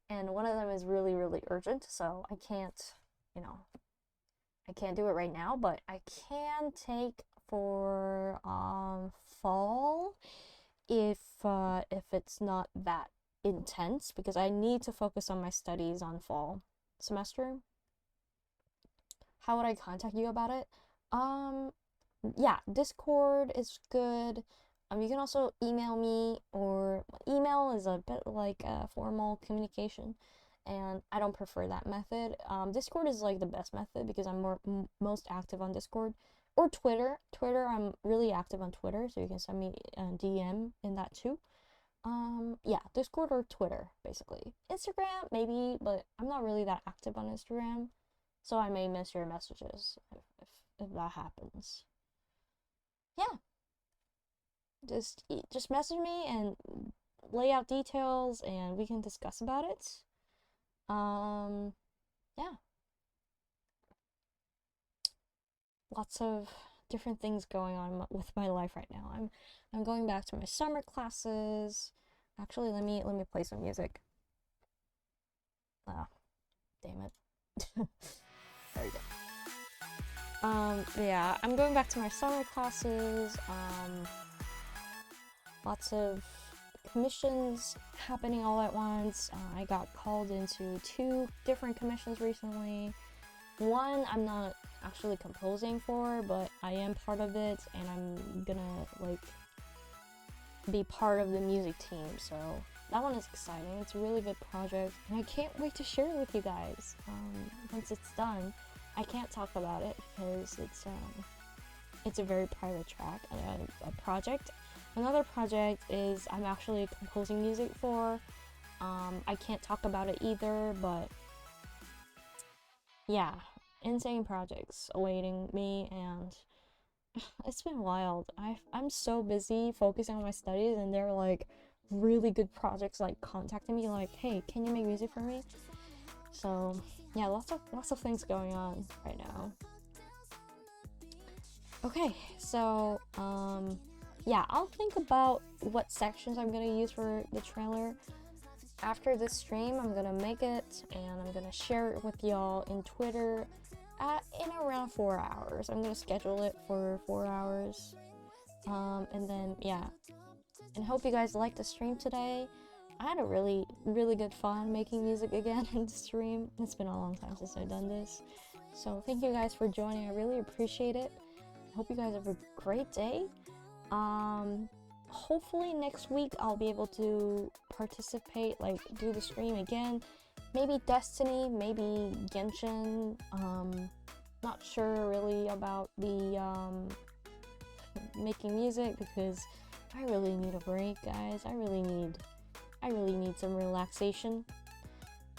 And one of them is really, really urgent, so you know, I can't do it right now, but I can take for fall if it's not that intense because I need to focus on my studies on fall semester. How would I contact you about it? Um, yeah, Discord is good. You can also email me, or email is a bit like a formal communication, and I don't prefer that method. Discord is like the best method because I'm most active on Discord or Twitter. Twitter, I'm really active on Twitter, so you can send me a DM in that too. Yeah, Discord or Twitter, basically. Instagram, maybe, but I'm not really that active on Instagram, so I may miss your messages if that happens. Yeah, just message me and lay out details, and we can discuss about it. Um, yeah, lots of different things going on with my life right now. I'm going back to my summer classes. Actually, let me play some music. Ah, damn it. There we go. Yeah, I'm going back to my summer classes. Lots of commissions happening all at once. I got called into 2 different commissions recently. One I'm not actually composing for, but I am part of it, and I'm gonna like be part of the music team. So that one is exciting. It's a really good project, and I can't wait to share it with you guys. Once it's done, I can't talk about it because it's a very private track, a project. Another project is I'm actually composing music for. I can't talk about it either, but yeah, insane projects awaiting me, and it's been wild. I'm so busy focusing on my studies, and they're like really good projects like contacting me like, hey, can you make music for me? So yeah, lots of things going on right now. Okay, so yeah, I'll think about what sections I'm gonna use for the trailer. After this stream, I'm gonna make it and I'm gonna share it with y'all in Twitter in around 4 hours. I'm gonna schedule it for 4 hours. And then, yeah. And hope you guys liked the stream today. I had a really good fun making music again in the stream. It's been a long time since I've done this. So thank you guys for joining. I really appreciate it. Hope you guys have a great day. Hopefully next week I'll be able to participate, like do the stream again. Maybe Destiny, maybe Genshin. Not sure really about the making music because I really need a break, guys. I really need some relaxation.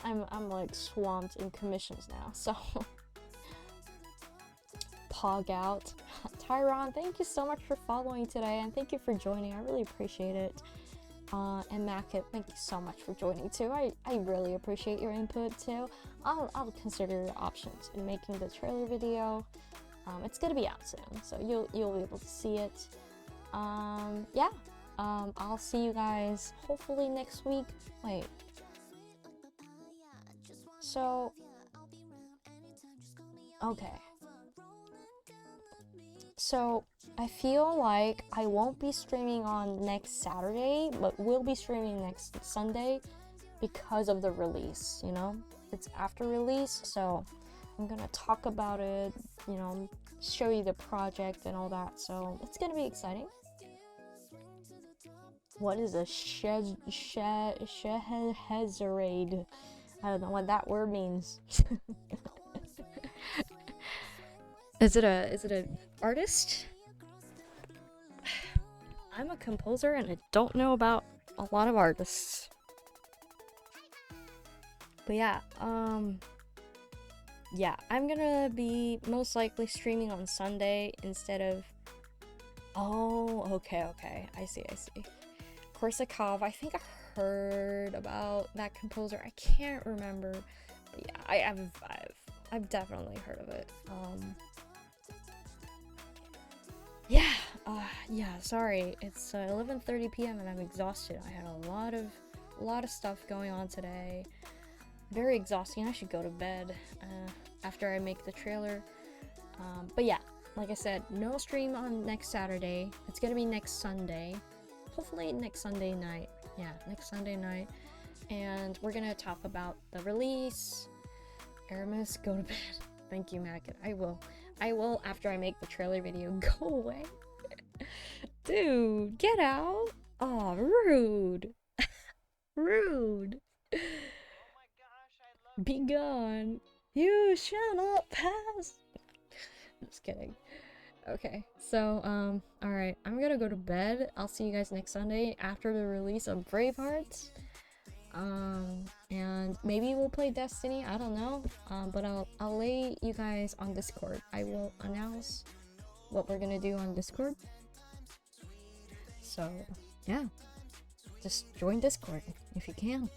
I'm like swamped in commissions now, so pog out. Tyron, thank you so much for following today, and thank you for joining. I really appreciate it. And Mackett, thank you so much for joining too. I really appreciate your input too. I'll consider your options in making the trailer video. It's gonna be out soon, so you'll be able to see it. Yeah. I'll see you guys hopefully next week. Wait. So, okay. So, I feel like I won't be streaming on next Saturday, but will be streaming next Sunday because of the release, you know? It's after release, so I'm gonna talk about it, you know, show you the project and all that, so it's gonna be exciting. What is a Scheherazade? I don't know what that word means. Is it a artist? I'm a composer and I don't know about a lot of artists. But yeah, yeah, I'm gonna be most likely streaming on Sunday instead of... Oh, okay, I see. Korsakov, I think I heard about that composer. I can't remember. But yeah, I've definitely heard of it. Yeah, sorry. It's 11:30 p.m. and I'm exhausted. I had a lot of stuff going on today. Very exhausting. I should go to bed after I make the trailer. But yeah, like I said, no stream on next Saturday. It's gonna be next Sunday. Hopefully next Sunday night. Yeah, next Sunday night. And we're gonna talk about the release. Aramis, go to bed. Thank you, Mackett. I will after I make the trailer video. Go away. Dude, get out. Aw, rude. Rude. Oh my gosh, I love... Be gone. You shall not pass. Just kidding. Okay, so, alright, I'm gonna go to bed. I'll see you guys next Sunday after the release of Braveheart. And maybe we'll play Destiny, I don't know. But I'll lay you guys on Discord. I will announce what we're gonna do on Discord. So, yeah. Just join Discord if you can.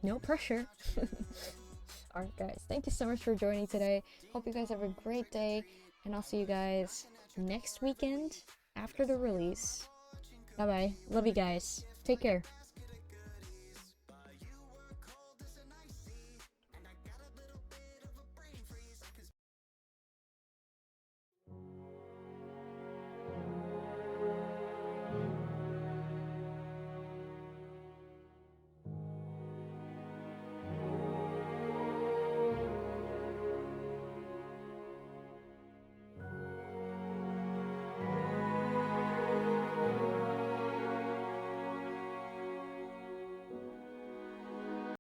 No pressure. Alright guys, thank you so much for joining today. Hope you guys have a great day, and I'll see you guys next weekend after the release. Bye bye. Love you guys. Take care.